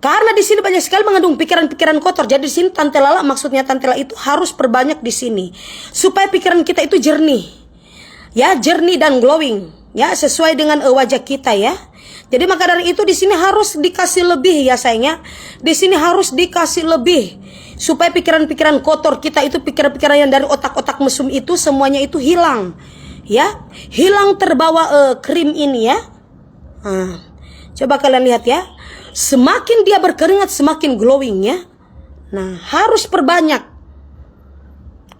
Karena di sini banyak sekali mengandung pikiran-pikiran kotor. Jadi di sini Tante Lala, maksudnya Tante Lala itu harus perbanyak di sini supaya pikiran kita itu jernih. Ya, jernih dan glowing ya, sesuai dengan wajah kita ya. Jadi maka dari itu di sini harus dikasih lebih ya sayangnya. Di sini harus dikasih lebih supaya pikiran-pikiran kotor kita itu, pikiran-pikiran yang dari otak-otak mesum itu semuanya itu hilang. Ya, hilang terbawa krim ini ya. Nah, coba kalian lihat ya. Semakin dia berkeringat semakin glowing ya. Nah, harus perbanyak.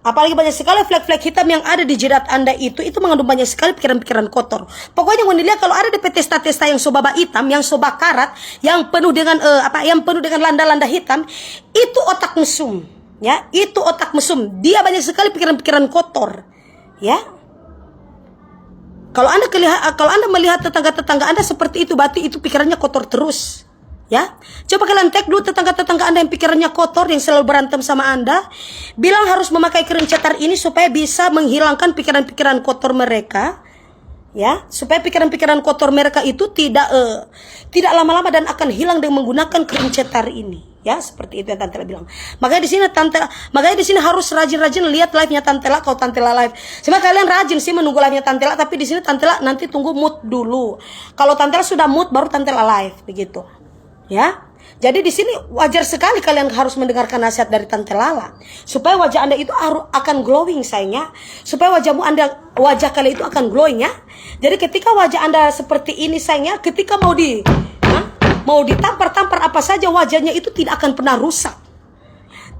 Apalagi banyak sekali flek-flek hitam yang ada di jidat Anda itu mengandung banyak sekali pikiran-pikiran kotor. Pokoknya mau dilihat kalau ada di testa-testa yang sobaba hitam, yang soba karat, yang penuh dengan yang penuh dengan landa-landa hitam, itu otak mesum, ya. Itu otak mesum. Dia banyak sekali pikiran-pikiran kotor, ya. Kalau Anda melihat tetangga-tetangga Anda seperti itu, berarti itu pikirannya kotor terus. Ya, coba kalian tag dulu tetangga-tetangga Anda yang pikirannya kotor, yang selalu berantem sama Anda. Bilang harus memakai krim cetar ini supaya bisa menghilangkan pikiran-pikiran kotor mereka. Ya, supaya pikiran-pikiran kotor mereka itu tidak lama-lama dan akan hilang dengan menggunakan krim cetar ini. Ya, seperti itu yang Tante Lala bilang. Makanya di sini harus rajin-rajin lihat live-nya Tante Lala kalau Tante Lala live. Sebenarnya kalian rajin sih menunggu live-nya Tante Lala, tapi di sini Tante Lala nanti tunggu mood dulu. Kalau Tante Lala sudah mood baru Tante Lala live begitu. Ya, jadi di sini wajar sekali kalian harus mendengarkan nasihat dari Tante Lala supaya wajah Anda itu akan glowing sayangnya, supaya wajah kalian itu akan glowing ya. Jadi ketika wajah Anda seperti ini sayangnya, ketika mau ditampar-tampar apa saja wajahnya itu tidak akan pernah rusak.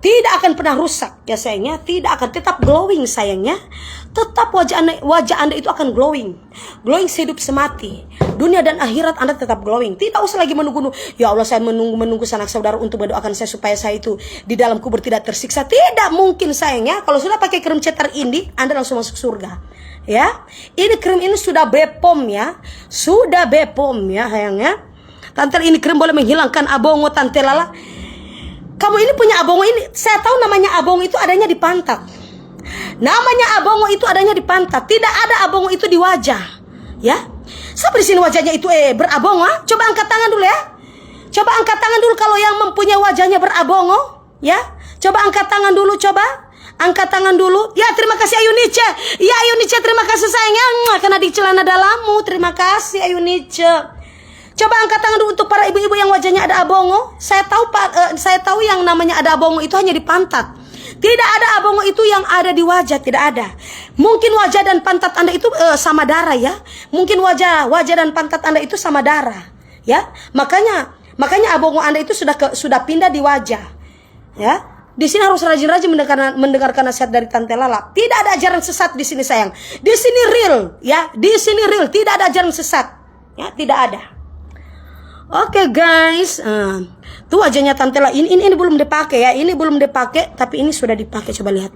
Tidak akan pernah rusak ya sayangnya, tidak akan, tetap glowing sayangnya. Tetap wajah Anda itu akan glowing. Glowing sehidup semati. Dunia dan akhirat Anda tetap glowing. Tidak usah lagi menunggu, ya Allah saya menunggu sanak saudara untuk mendoakan saya supaya saya itu di dalam kubur tidak tersiksa. Tidak mungkin sayangnya. Kalau sudah pakai krim cetar ini, Anda langsung masuk surga. Ya, ini krim ini sudah Bepom ya. Sudah Bepom ya sayangnya. Tante, ini krim boleh menghilangkan abongo Tante Lala. Kamu ini punya abongo ini, saya tahu namanya abongo itu adanya di pantat. Namanya abongo itu adanya di pantat. Tidak ada abongo itu di wajah. Ya. Siapa di sini wajahnya itu berabongo? Coba angkat tangan dulu ya. Coba angkat tangan dulu kalau yang mempunyai wajahnya berabongo, ya. Coba angkat tangan dulu, coba. Angkat tangan dulu. Ya, terima kasih Ayunice. Ya, Ayunice, terima kasih sayangnya. Karena di celana dalammu. Terima kasih Ayunice. Coba angkat tangan dulu untuk para ibu-ibu yang wajahnya ada abongo. Saya tahu yang namanya ada abongo itu hanya di pantat. Tidak ada abongo itu yang ada di wajah, tidak ada. Mungkin wajah dan pantat Anda itu sama darah ya. Mungkin wajah dan pantat Anda itu sama darah, ya. Makanya abongo Anda itu sudah pindah di wajah. Ya. Di sini harus rajin-rajin mendengarkan nasihat dari Tante Lala. Tidak ada ajaran sesat di sini sayang. Di sini real, ya. Di sini real, tidak ada ajaran sesat. Ya, tidak ada. Oke guys, tuh wajahnya Tante lah. Ini belum dipakai ya. Ini belum dipakai, tapi ini sudah dipakai. Coba lihat.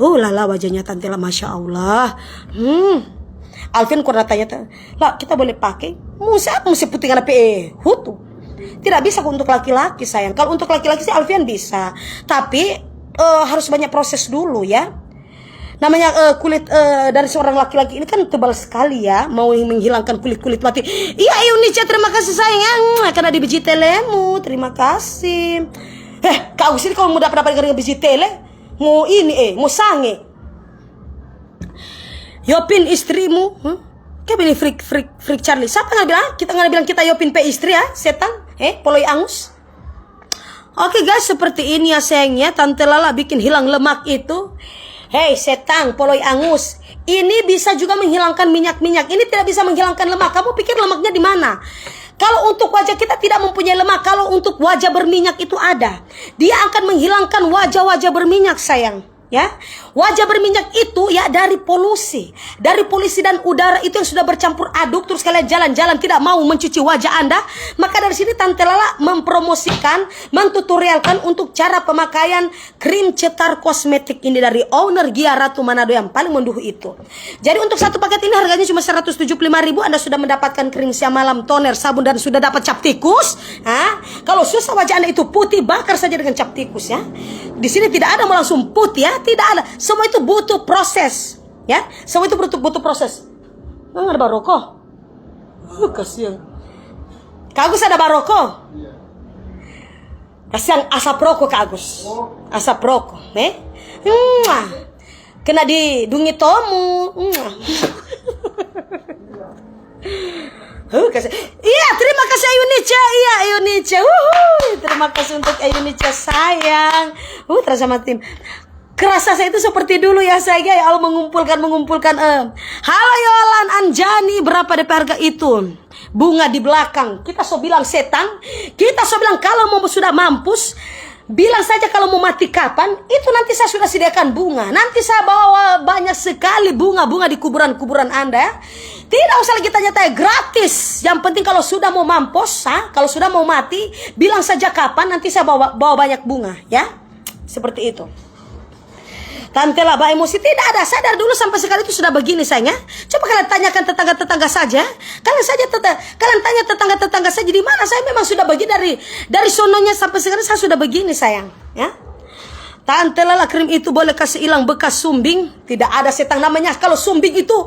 Lala wajahnya Tante lah, masya Allah. Alvin kurang tanya, lah kita boleh pakai? Mesti putih karena hutu. Tidak bisa untuk laki-laki sayang. Kalau untuk laki-laki sih Alvin bisa, tapi harus banyak proses dulu ya. Namanya kulit dari seorang laki-laki ini kan tebal sekali ya, mau menghilangkan kulit mati. Iya Yunica, terima kasih sayang, karena di biji telemu, terima kasih. Kau sini kalau mau dapat dengan biji tele, mau ini mau sange. Yopin istrimu, kayak ini freak Charlie. Siapa nggak bilang? Kita nggak bilang kita Yopin pe istri ya, setan, poloi angus. Oke guys, seperti ini ya sayangnya, Tante Lala bikin hilang lemak itu. Hei setan, poloi angus, ini bisa juga menghilangkan minyak-minyak. Ini tidak bisa menghilangkan lemak. Kamu pikir lemaknya di mana? Kalau untuk wajah kita tidak mempunyai lemak. Kalau untuk wajah berminyak itu ada. Dia akan menghilangkan wajah-wajah berminyak sayang. Ya, wajah berminyak itu ya dari polusi dan udara itu yang sudah bercampur aduk. Terus kalian jalan-jalan tidak mau mencuci wajah Anda, maka dari sini Tante Lala mempromosikan, mentutorialkan untuk cara pemakaian krim cetar kosmetik ini dari owner Gia Ratu Manado yang paling menduh itu. Jadi untuk satu paket ini harganya cuma 175.000. Anda sudah mendapatkan krim siang malam, toner, sabun, dan sudah dapat cap tikus. Kalau susah wajah Anda itu putih, bakar saja dengan cap tikus ya. Di sini tidak ada mau langsung putih ya. Tidak ada, semua itu butuh proses ya, semua itu butuh proses. Nggak ada baroko, kasihan. Kak Agus ada baroko, kasihan asap rokok Kak Agus, asap rokok, kena didungi tomu. Iya, terima kasih Ayunica. Iya, Ayunica. Terima kasih untuk Ayunica sayang. Terasa tim. Kerasa saya itu seperti dulu ya saya ya, Allah mengumpulkan. Halo Yolan Anjani, berapa DP harga itu? Bunga di belakang. Kita so bilang setan, kita so bilang kalau mau sudah mampus, bilang saja kalau mau mati kapan, itu nanti saya sudah sediakan bunga. Nanti saya bawa banyak sekali bunga-bunga di kuburan-kuburan Anda ya. Tidak usah lagi tanya-tanya, gratis. Yang penting kalau sudah mau mampus, kalau sudah mau mati, bilang saja kapan, nanti saya bawa banyak bunga ya. Seperti itu. Tante Laba emosi tidak ada, sadar dulu sampai sekarang itu sudah begini sayangnya. Coba kalian tanyakan tetangga-tetangga saja. Kalian tanya tetangga-tetangga saja di mana saya memang sudah begini dari sononya sampai sekarang saya sudah begini sayang, ya. Tante Lala krim itu boleh kasih hilang bekas sumbing. Tidak ada setan namanya kalau sumbing itu.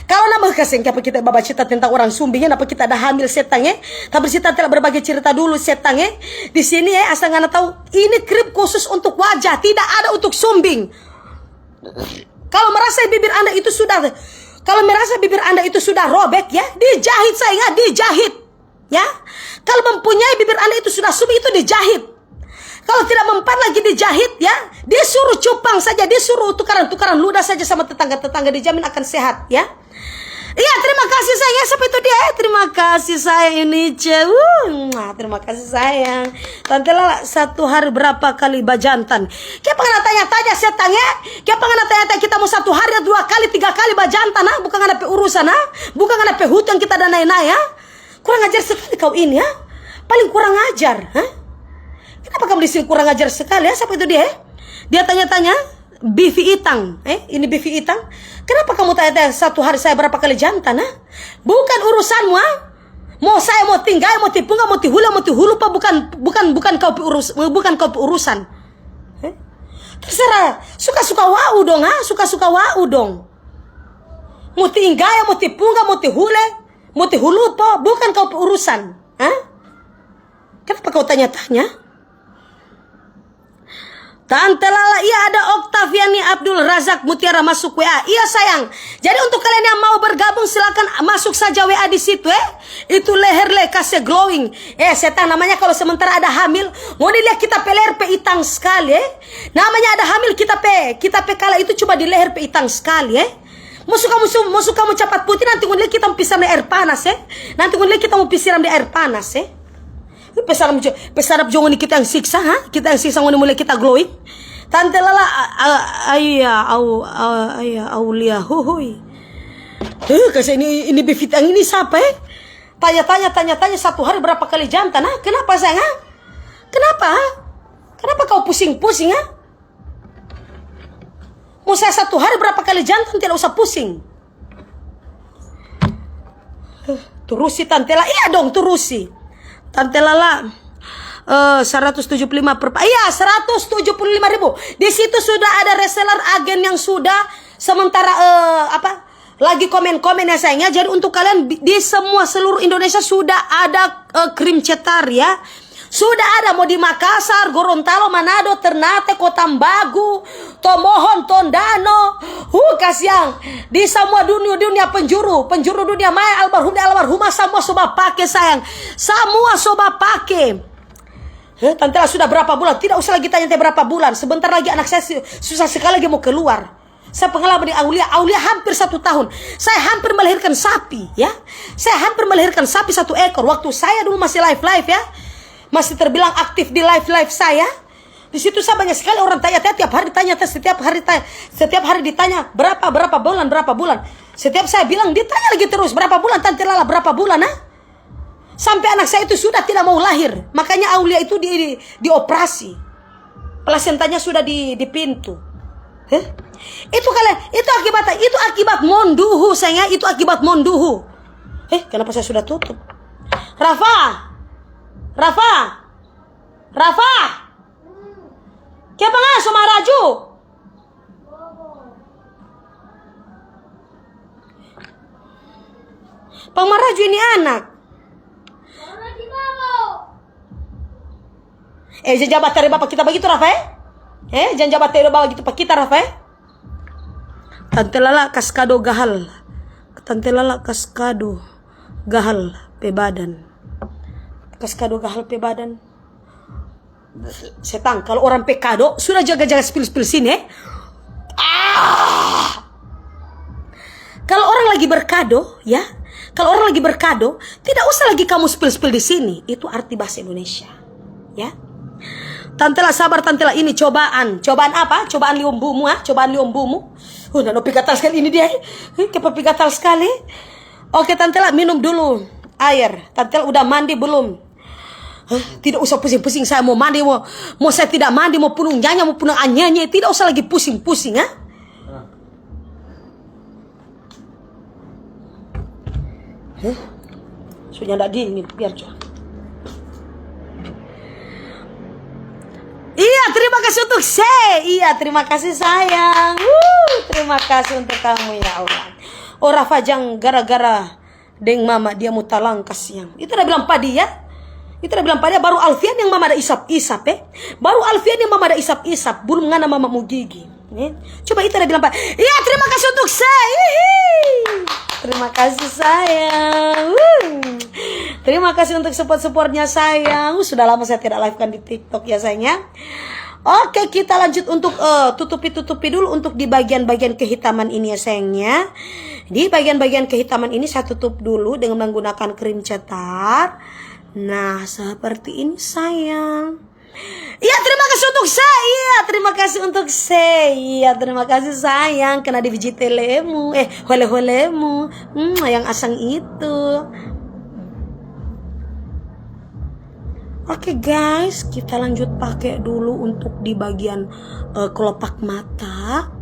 Kalau nama kasih apa kita bawa cerita tentang orang sumbingnya, apa kita ada hamil setan ya. Tapi kita telah berbagi cerita dulu setan ya. Di sini ya asal nggak tahu ini krim khusus untuk wajah, tidak ada untuk sumbing. Kalau merasa bibir Anda itu sudah robek ya, dijahit sayang, dijahit ya. Kalau mempunyai bibir Anda itu sudah sumbing, itu dijahit. Kalau tidak mempan lagi dijahit ya, disuruh cupang saja, disuruh tukaran ludah saja sama tetangga-tetangga, dijamin akan sehat ya. Iya, terima kasih sayang. Sampai itu dia. Terima kasih sayang Yunica. Terima kasih sayang. Tante Lala satu hari berapa kali bajantan? Kita pengen tanya-tanya setan ya. Kita pengen tanya-tanya kita mau satu hari 2 kali 3 kali bajantan bukan ada urusan bukan ada hutang kita danai-nai ya. Kurang ajar sekali kau ini ya. Paling kurang ajar Kenapa kamu disini kurang ajar sekali ya? Sampai itu dia. Dia tanya-tanya Bivi Itang, ini Bivi Itang. Kenapa kamu tanya satu hari saya berapa kali jantan? Bukan urusanmu. Mau saya mau tinggal, mau tipu, mau tihulu pak, bukan kau urusan. Terserah, suka-suka wau dong, suka-suka wau dong. Mau tinggal, mau tipu, mau tihulu pak, bukan kau urusan. Kenapa kau tanya-tanya? Tante Lala, iya ada Oktaviani Abdul Razak Mutiara masuk WA. Iya sayang. Jadi untuk kalian yang mau bergabung silakan masuk saja WA di situ Itu leher kasih glowing. Setan namanya kalau sementara ada hamil, mau dilihat kita leher itang sekali Namanya ada hamil kita kala itu coba di leher itang sekali Musuh kamu cepat putih, nanti lihat kita mau pisam di air panas Nanti lihat kita mau pisiram di air panas Pesarap jongon kita yang siksa kita yang siksa mulai kita glowing. Tante Lala Aulia huhui. Kasi ini befitang ini siapa Tanya-tanya satu hari berapa kali jantan? Kenapa sayang? Kenapa? Kenapa kau pusing-pusing? Mau saya satu hari berapa kali jantan, tidak usah pusing. Turusi Tante Lala. Iya dong, turusi. Tante Lala 175 per... Iya, 175.000. Di situ sudah ada reseller agen yang sudah sementara lagi komen-komen ya sayangnya. Jadi untuk kalian di seluruh Indonesia sudah ada krim cetar ya. Sudah ada, mau di Makassar, Gorontalo, Manado, Ternate, Kota Bagu, Tomohon, Tondano, kasihan. Di semua dunia penjuru dunia maya, almarhumah semua sobat pakai sayang. Semua sobat pakai. Tante sudah berapa bulan? Tidak usah lagi tanya berapa bulan. Sebentar lagi anak saya susah sekali lagi mau keluar. Saya pengalaman di Aulia hampir 1 tahun. Saya hampir melahirkan sapi ya. Saya hampir melahirkan sapi 1 ekor. Waktu saya dulu masih live ya. Masih terbilang aktif di live saya. Di situ saya banyak sekali orang tanya, setiap hari ditanya berapa bulan. Setiap saya bilang ditanya lagi terus berapa bulan Tante Lala, berapa bulan Sampai anak saya itu sudah tidak mau lahir. Makanya Aulia itu dioperasi. Plasentanya sudah di pintu. Itu akibat monduhu sayangnya, itu akibat monduhu. Kenapa saya sudah tutup? Rafa. Kenapa nggak sama Raju? Pamaraju ini anak. Jangan jabat dari bapak kita begitu Rafa. Jangan jabat dari bapak gitu pak kita Rafa. Tante Lala kaskado gahal. Tante Lala kaskado gahal pebadan. Kaskado gahal pebadan. Setang kalau orang pekado sudah jaga-jaga spill sini. Kalau orang lagi berkado ya, kalau orang lagi berkado tidak usah lagi kamu spill di sini. Itu arti bahasa Indonesia ya. Tante Lala sabar Tante Lala, ini cobaan apa? Cobaan liombumu cobaan liombumu. Nopi gatal sekali ini dia. Kepapi gatal sekali. Oke Tante Lala minum dulu air. Tante Lala udah mandi belum? Tidak usah pusing-pusing, saya mau mandi, mau saya tidak mandi, mau punung nyanya, mau punung anyanya, tidak usah lagi pusing-pusing Sudah tidak dingin, biar coba. Iya, terima kasih untuk Iya, terima kasih sayang. Terima kasih untuk kamu ya Allah. Rafa jangan gara-gara deng mama dia mau talangkas yang. Itu udah bilang padi ya. Itu udah bilang pada baru Alfian yang mama ada isap-isap Baru Alfian yang mama ada isap-isap. Belum ngana mama mau gigi Coba itu udah bilang pada. Iya terima kasih untuk saya. Terima kasih sayang. Terima kasih untuk support-supportnya sayang. Sudah lama saya tidak live kan di TikTok ya sayangnya. Oke kita lanjut untuk tutupi dulu untuk di bagian-bagian kehitaman ini ya sayangnya. Di bagian-bagian kehitaman ini saya tutup dulu dengan menggunakan krim cetar. Nah seperti ini sayang. Iya terima kasih untuk saya. Terima kasih untuk saya. Terima kasih sayang. Kena di biji telemu hole-holemu yang asang itu. Oke guys, kita lanjut pakai dulu untuk di bagian kelopak mata.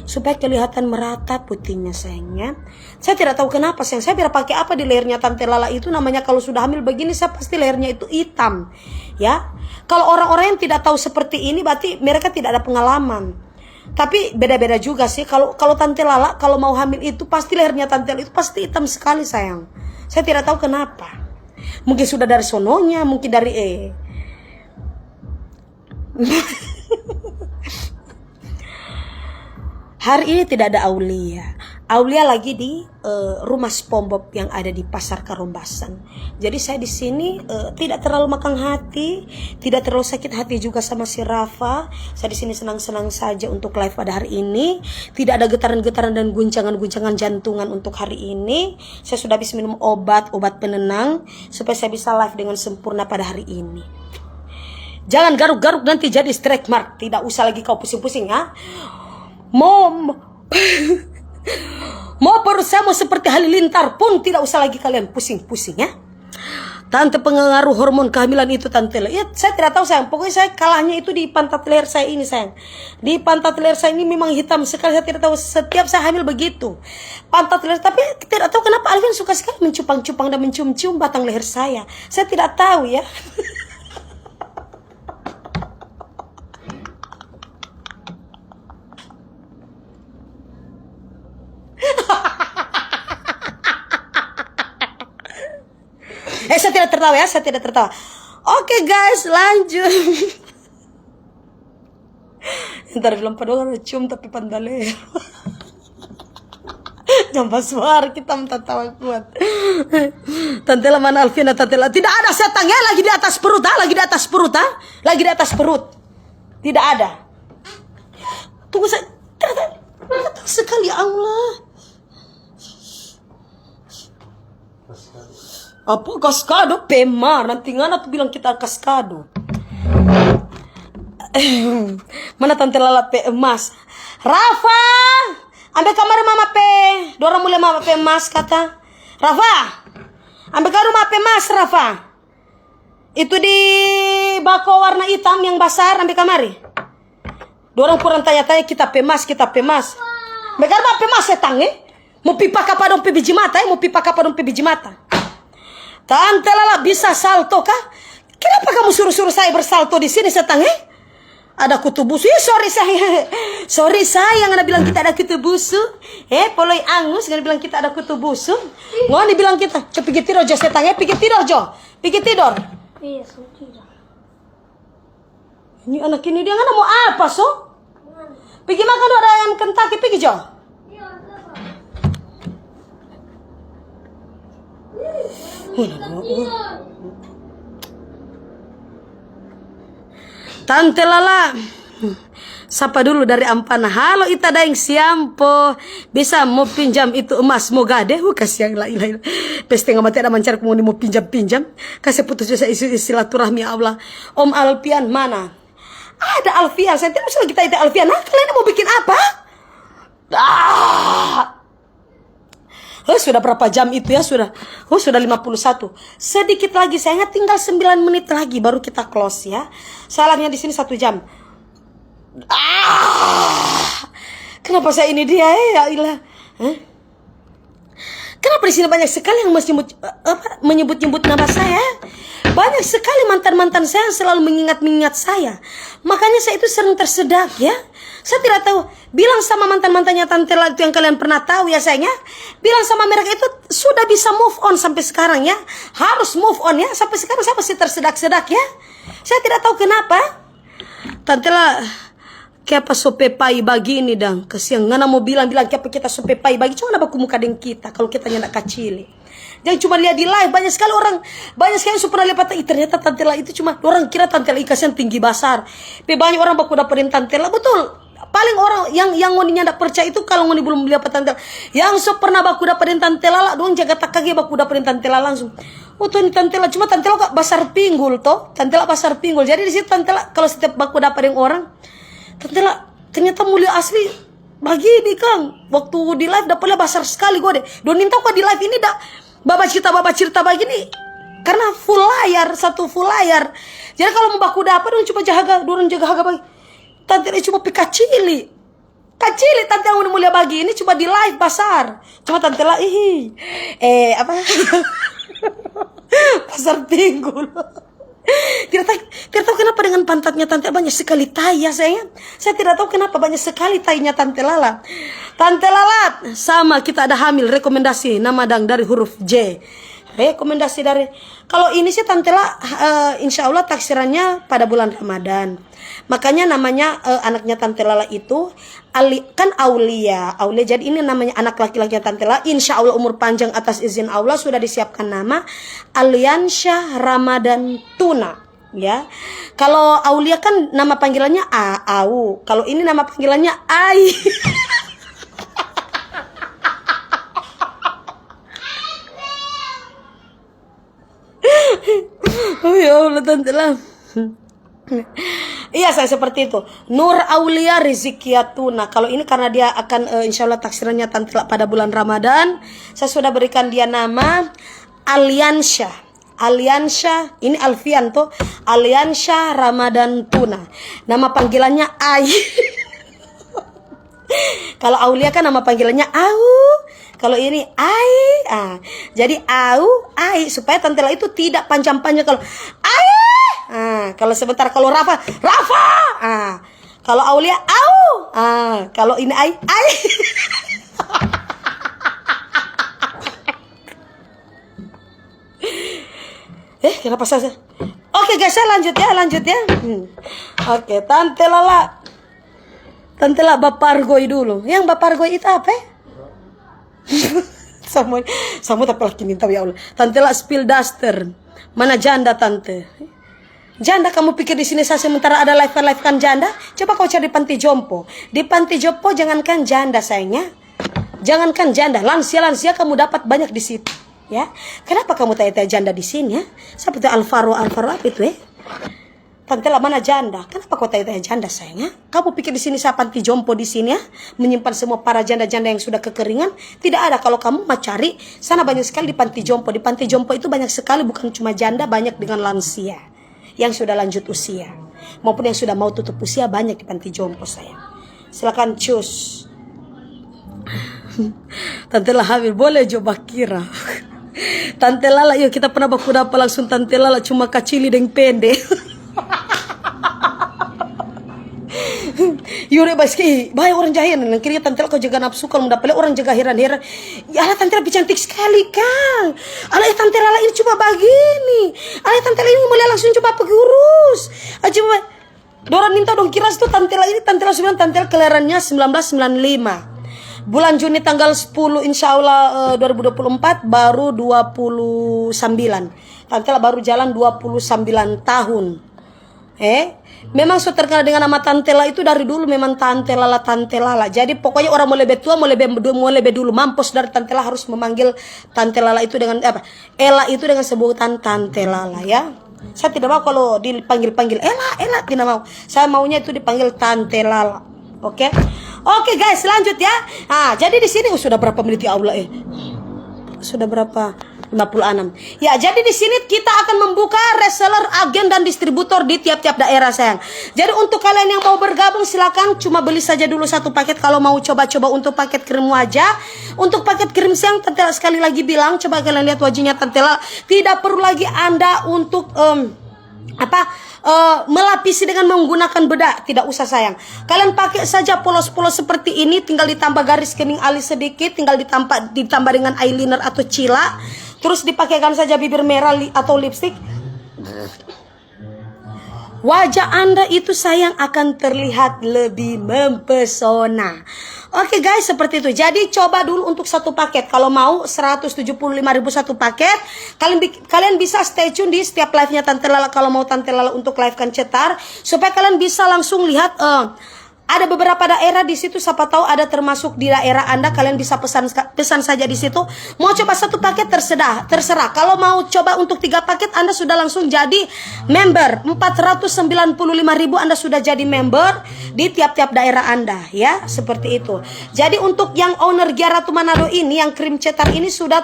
Supaya kelihatan merata putihnya sayangnya. Saya tidak tahu kenapa sayang. Saya biar pakai apa di lehernya Tante Lala itu namanya kalau sudah hamil begini saya pasti lehernya itu hitam. Ya. Kalau orang-orang yang tidak tahu seperti ini berarti mereka tidak ada pengalaman. Tapi beda-beda juga sih. Kalau Tante Lala kalau mau hamil itu pasti lehernya Tante Lala itu pasti hitam sekali sayang. Saya tidak tahu kenapa. Mungkin sudah dari sononya, mungkin dari Hari ini tidak ada Aulia. Aulia lagi di rumah SpongeBob yang ada di Pasar Karombasan. Jadi saya di sini tidak terlalu makan hati, tidak terlalu sakit hati juga sama si Rafa. Saya di sini senang-senang saja untuk live pada hari ini. Tidak ada getaran-getaran dan guncangan-guncangan jantungan untuk hari ini. Saya sudah habis minum obat penenang supaya saya bisa live dengan sempurna pada hari ini. Jangan garuk-garuk nanti jadi strike mark. Tidak usah lagi kau pusing-pusing ya. Mom Mau perut saya mau seperti halilintar pun tidak usah lagi kalian pusing-pusing ya. Tante pengaruh hormon kehamilan itu tante. Ya saya tidak tahu sayang. Pokoknya saya kalahnya itu di pantat leher saya ini sayang. Di pantat leher saya ini memang hitam sekali. Saya tidak tahu setiap saya hamil begitu. Pantat leher. Tapi tidak tahu kenapa Alvin suka sekali mencupang-cupang dan mencium-cium batang leher saya. Saya tidak tahu ya. Saya tidak tertawa ya, saya tidak tertawa. Oke guys, lanjut. Ntar bilang padahal cium tapi pandale. Nyampas suara kita minta tawa kuat. Tantela mana Alvina tantela? Tidak ada setannya lagi di atas perut, lagi di atas perut, lagi di atas perut. Tidak ada. Tunggu saya. Tidak sekali ya Allah. Apa kaskado? Pemar. Nanti ngana tuh bilang kita kaskado. Mana tante Lala pe emas? Rafa, ambil kamar mama pe. Dorang mulai mama pe emas kata. Rafa, ambil kamar mama pe emas Rafa. Itu di bako warna hitam yang besar ambil kamari. Dorang kurang tanya-tanya kita pe emas, kita pe emas. Ambil kamar mama pe emas setang Mau pipa kapa dong pe biji mata mau pipa kapa dong pe biji mata. Tante Lala bisa salto kah? Kenapa kamu suruh-suruh saya bersalto di sini setang Ada kutu busu. Sorry sayang, ada bilang kita ada kutu busu. Poloi angus, nggak bilang kita ada kutu busu. Nggak dibilang kita. Coba pergi tidur jo setang pergi tidur jo. Pergi tidur. Iya, sudah. Ini anak ini dia nggak mau apa so? Pergi makan ada ayam Kentucky pergi jo. Tante Lala, sapa dulu dari Ampana. Halo Ita Daeng Siampo, bisa mau pinjam itu emas mau gade? Kasih yang lain. Pasti nggak mati ada mancar mau pinjam. Kasih putus jasa isi silaturahmi Allah. Om Alfian mana? Ada Alfian. Saya tidak usah kita itu Alfian. Nah, kalian mau bikin apa? Sudah berapa jam itu ya? Sudah 51. Sedikit lagi saya tinggal 9 menit lagi baru kita close ya. Salahnya di sini 1 jam. Kenapa saya ini dia ya ilah? Kenapa di sini banyak sekali yang menyebut-nyebut nama saya? Banyak sekali mantan-mantan saya yang selalu mengingat-mengingat saya. Makanya saya itu sering tersedak ya. Saya tidak tahu. Bilang sama mantan-mantannya Tante Lala itu yang kalian pernah tahu ya sayangnya. Bilang sama mereka itu sudah bisa move on sampai sekarang ya. Harus move on ya. Sampai sekarang saya masih tersedak-sedak ya. Saya tidak tahu kenapa. Tante Lala, kenapa sopepai bagi ini dang? Kesian ngana mau bilang kenapa kita sopepai bagi. Cuma apa muka dengan kita kalau kita nyendak kacili. Jangan cuma lihat di live, banyak sekali pernah lihat ternyata Tante Lala itu cuma orang kira Tante Lala ikasnya tinggi besar. Tapi banyak orang baku dapetin Tante Lala, betul. Paling orang yang ngoninya ndak percaya itu kalau ngoni belum lihat Tante Lala. Yang pernah baku dapetin Tante Lala, dong jaga tak kaki baku dapetin Tante Lala langsung. Oh tuh ini Tante Lala, cuma Tante Lala kok besar pinggul toh. Tante Lala besar pinggul. Jadi di situ Tante Lala kalau setiap baku dapetin orang, Tante Lala ternyata mulia asli. Begini Kang, waktu di live dapatnya besar sekali gue deh. Don tahu kok di live ini dah bapak cerita begini karena satu full layar. Jadi kalau mau baku dapat dong coba jaga harga bagi. Tante ini cuma kacili Tante yang mulia bagi ini cuma di live besar. Cuma Tante lah pasar pinggul. Tidak tahu kenapa dengan pantatnya Tante banyak sekali tai ya sayang. Saya tidak tahu kenapa banyak sekali tainya Tante Lala. Tante Lala sama kita ada hamil rekomendasi nama dari huruf J. Rekomendasi dari kalau ini sih Tante Lala insya Allah taksirannya pada bulan Ramadan. Makanya namanya anaknya Tante Lala itu kan Aulia. Jadi ini namanya anak laki-lakinya Tante Lala. Insya Allah umur panjang atas izin Allah sudah disiapkan nama Aliansyah Ramadan Tuna. Ya, kalau Aulia kan nama panggilannya Au. Kalau ini nama panggilannya Ai. Oh ya Allah Tante Lala. Iya, saya seperti itu. Nur Aulia Rizikiatuna. Kalau ini karena dia akan insya Allah taksirannya Tante pada bulan Ramadan. Saya sudah berikan dia nama Aliansyah. Aliansyah, ini Alfian tuh. Aliansyah Ramadan Tuna. Nama panggilannya Ai. Kalau Aulia kan nama panggilannya Au. Kalau ini Ai. Jadi Au, Ai. Supaya Tante La itu tidak panjang-panjang. Kalau Ai. Kalau sebentar kalau Rafa. Kalau Aulia Au. Kalau ini Ai. Kenapa saya? Oke guys, saya lanjut ya. Oke, Tante Lala Bapargoy dulu. Yang Bapargoy itu apa? Sama tapi lagi minta ya Allah. Tante La spill duster. Mana janda Tante? Janda, kamu pikir di sini saya sementara ada live kan janda? Coba kau cari panti jompo. Di panti jompo jangankan janda sayangnya. Jangankan janda, lansia kamu dapat banyak di situ, ya. Kenapa kamu tanya-tanya janda di sini ya? Seperti Alvaro apa itu ya? Tante lah mana janda? Kenapa kau tanya-tanya janda sayangnya? Kamu pikir di sini saya panti jompo di sini ya? Menyimpan semua para janda-janda yang sudah kekeringan? Tidak ada. Kalau kamu mau cari, sana banyak sekali di panti jompo. Di panti jompo itu banyak sekali, bukan cuma janda, banyak dengan lansia yang sudah lanjut usia maupun yang sudah mau tutup usia, banyak di panti jompo sayang. Silakan cus. Tante Lala hamil, boleh coba kira. Tante Lala, yuk kita pernah baku dapat langsung Tante Lala cuma kacili dan pendek. Yure baski, bahaya orang jahiran. Kira Tante Lala kau jaga nafsu, kalau mendapat orang jaga heran-heran. Ya Allah, Tante Lala cantik sekali kang. Allah, Tante Lala ini cuma begini. Allah, Tante Lala ini mulai langsung coba pergi urus. Coba Doran minta dong kiras tuh Tante Lala ini. Tante Lala sudah Tante Lala kelahirannya 1995. Bulan Juni tanggal 10 insya Allah 2024 baru 29. Tante Lala baru jalan 29 tahun. Memang so terkenal dengan nama Tante Lala itu dari dulu, memang Tante Lala. Jadi pokoknya orang mau lebih tua, mau lebih dulu mampus dari Tante Lala harus memanggil Tante Lala itu dengan apa? Ella itu dengan sebutan Tante Lala ya. Saya tidak mau kalau dipanggil Ella tidak mau. Saya maunya itu dipanggil Tante Lala. Oke guys, lanjut ya. Jadi di sini sudah berapa menit ya Allah Sudah berapa? 56. Ya, jadi di sini kita akan membuka reseller, agen dan distributor di tiap-tiap daerah sayang. Jadi untuk kalian yang mau bergabung silakan cuma beli saja dulu satu paket kalau mau coba-coba untuk paket krim wajah. Untuk paket krim sayang, Tante Lala sekali lagi bilang, coba kalian lihat wajahnya Tante Lala. Tidak perlu lagi Anda untuk melapisi dengan menggunakan bedak, tidak usah sayang. Kalian pakai saja polos-polos seperti ini, tinggal ditambah garis kening alis sedikit, tinggal ditambah dengan eyeliner atau cila, terus dipakaikan saja bibir merah atau lipstick. Wajah Anda itu sayang akan terlihat lebih mempesona. Oke guys, seperti itu. Jadi coba dulu untuk satu paket. Kalau mau 175.000 satu paket. Kalian bisa stay tune di setiap live-nya Tante Lala. Kalau mau Tante Lala untuk live kan cetar, supaya kalian bisa langsung lihat ada beberapa daerah di situ, siapa tahu ada termasuk di daerah Anda, kalian bisa pesan saja di situ. Mau coba satu paket terserah. Kalau mau coba untuk 3 paket, Anda sudah langsung jadi member. 495.000 Anda sudah jadi member di tiap-tiap daerah Anda ya, seperti itu. Jadi untuk yang owner Gia Ratu Manado ini, yang krim cetar ini sudah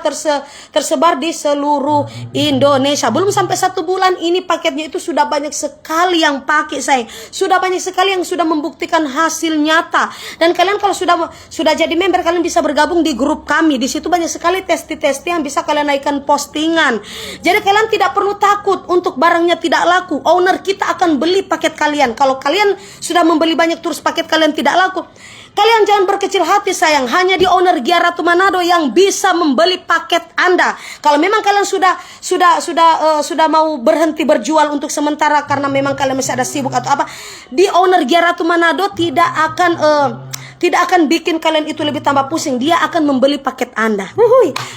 tersebar di seluruh Indonesia. Belum sampai 1 bulan ini paketnya itu sudah banyak sekali yang pakai saya. Sudah banyak sekali yang sudah membuktikan hasil nyata. Dan kalian kalau sudah jadi member, kalian bisa bergabung di grup kami. Di situ banyak sekali testi-testi yang bisa kalian naikkan postingan. Jadi kalian tidak perlu takut untuk barangnya tidak laku. Owner kita akan beli paket kalian. Kalau kalian sudah membeli banyak terus paket kalian tidak laku, kalian jangan berkecil hati sayang. Hanya di owner Gia Ratu Manado yang bisa membeli paket Anda. Kalau memang kalian sudah mau berhenti berjual untuk sementara karena memang kalian masih ada sibuk atau apa, di owner Gia Ratu Manado tidak akan bikin kalian itu lebih tambah pusing. Dia akan membeli paket Anda.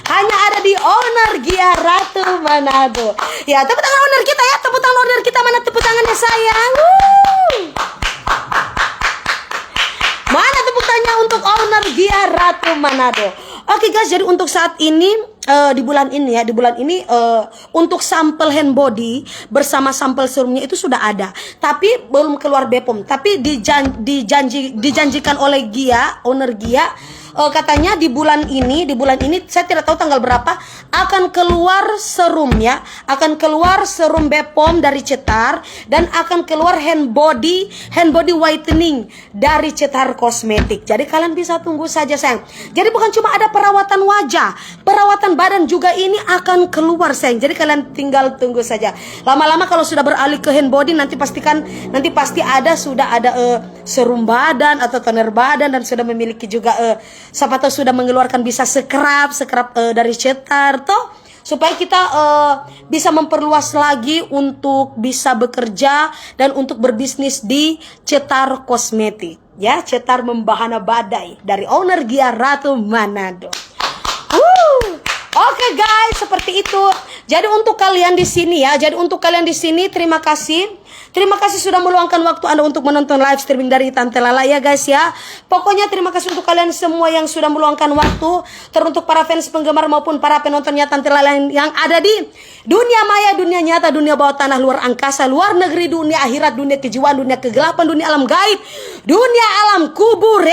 Hanya ada di owner Gia Ratu Manado. Ya, tepuk tangan owner kita ya. Tepuk tangan owner kita, mana tepuk tangannya sayang? Mana tepuk tangannya untuk owner Gia Ratu Manado? Oke guys, jadi untuk saat ini di bulan ini ya, di bulan ini untuk sampel hand body bersama sampel serumnya itu sudah ada, tapi belum keluar BPOM. Tapi dijanjikan oleh Gia, owner Gia, katanya di bulan ini saya tidak tahu tanggal berapa akan keluar serum ya, akan keluar serum BPOM dari Cetar dan akan keluar hand body whitening dari Cetar Kosmetik. Jadi kalian bisa tunggu saja sayang. Jadi bukan cuma ada perawatan wajah, perawatan badan juga ini akan keluar sayang. Jadi kalian tinggal tunggu saja. Lama-lama kalau sudah beralih ke hand body nanti pasti sudah ada serum badan atau toner badan dan sudah memiliki juga siapa tahu sudah mengeluarkan bisa scrub dari Cetar toh, supaya kita bisa memperluas lagi untuk bisa bekerja dan untuk berbisnis di Cetar Kosmetik ya. Cetar Membahana Badai dari owner Gia Ratu Manado. Oke guys, seperti itu. Jadi untuk kalian di sini ya, terima kasih. Terima kasih sudah meluangkan waktu Anda untuk menonton live streaming dari Tante Lala ya guys ya. Pokoknya terima kasih untuk kalian semua yang sudah meluangkan waktu, teruntuk para fans penggemar maupun para penontonnya Tante Lala yang ada di dunia maya, dunia nyata, dunia bawah tanah, luar angkasa, luar negeri, dunia akhirat, dunia kejiwaan, dunia kegelapan, dunia alam gaib, dunia alam kubur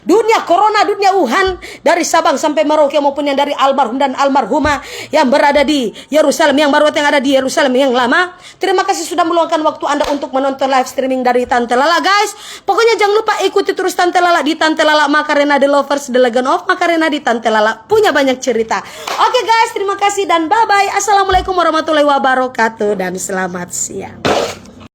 dunia corona, dunia Wuhan, dari Sabang sampai Merauke maupun yang dari almarhum dan almarhumah yang berada di Yerusalem, yang baru yang ada di Yerusalem yang lama. Terima kasih sudah meluangkan waktu Anda untuk menonton live streaming dari Tante Lala guys. Pokoknya jangan lupa ikuti terus Tante Lala di Tante Lala Macarena The Lovers, The Legend of Macarena di Tante Lala. Punya banyak cerita. Oke guys, terima kasih dan bye-bye. Assalamualaikum warahmatullahi wabarakatuh dan selamat siang.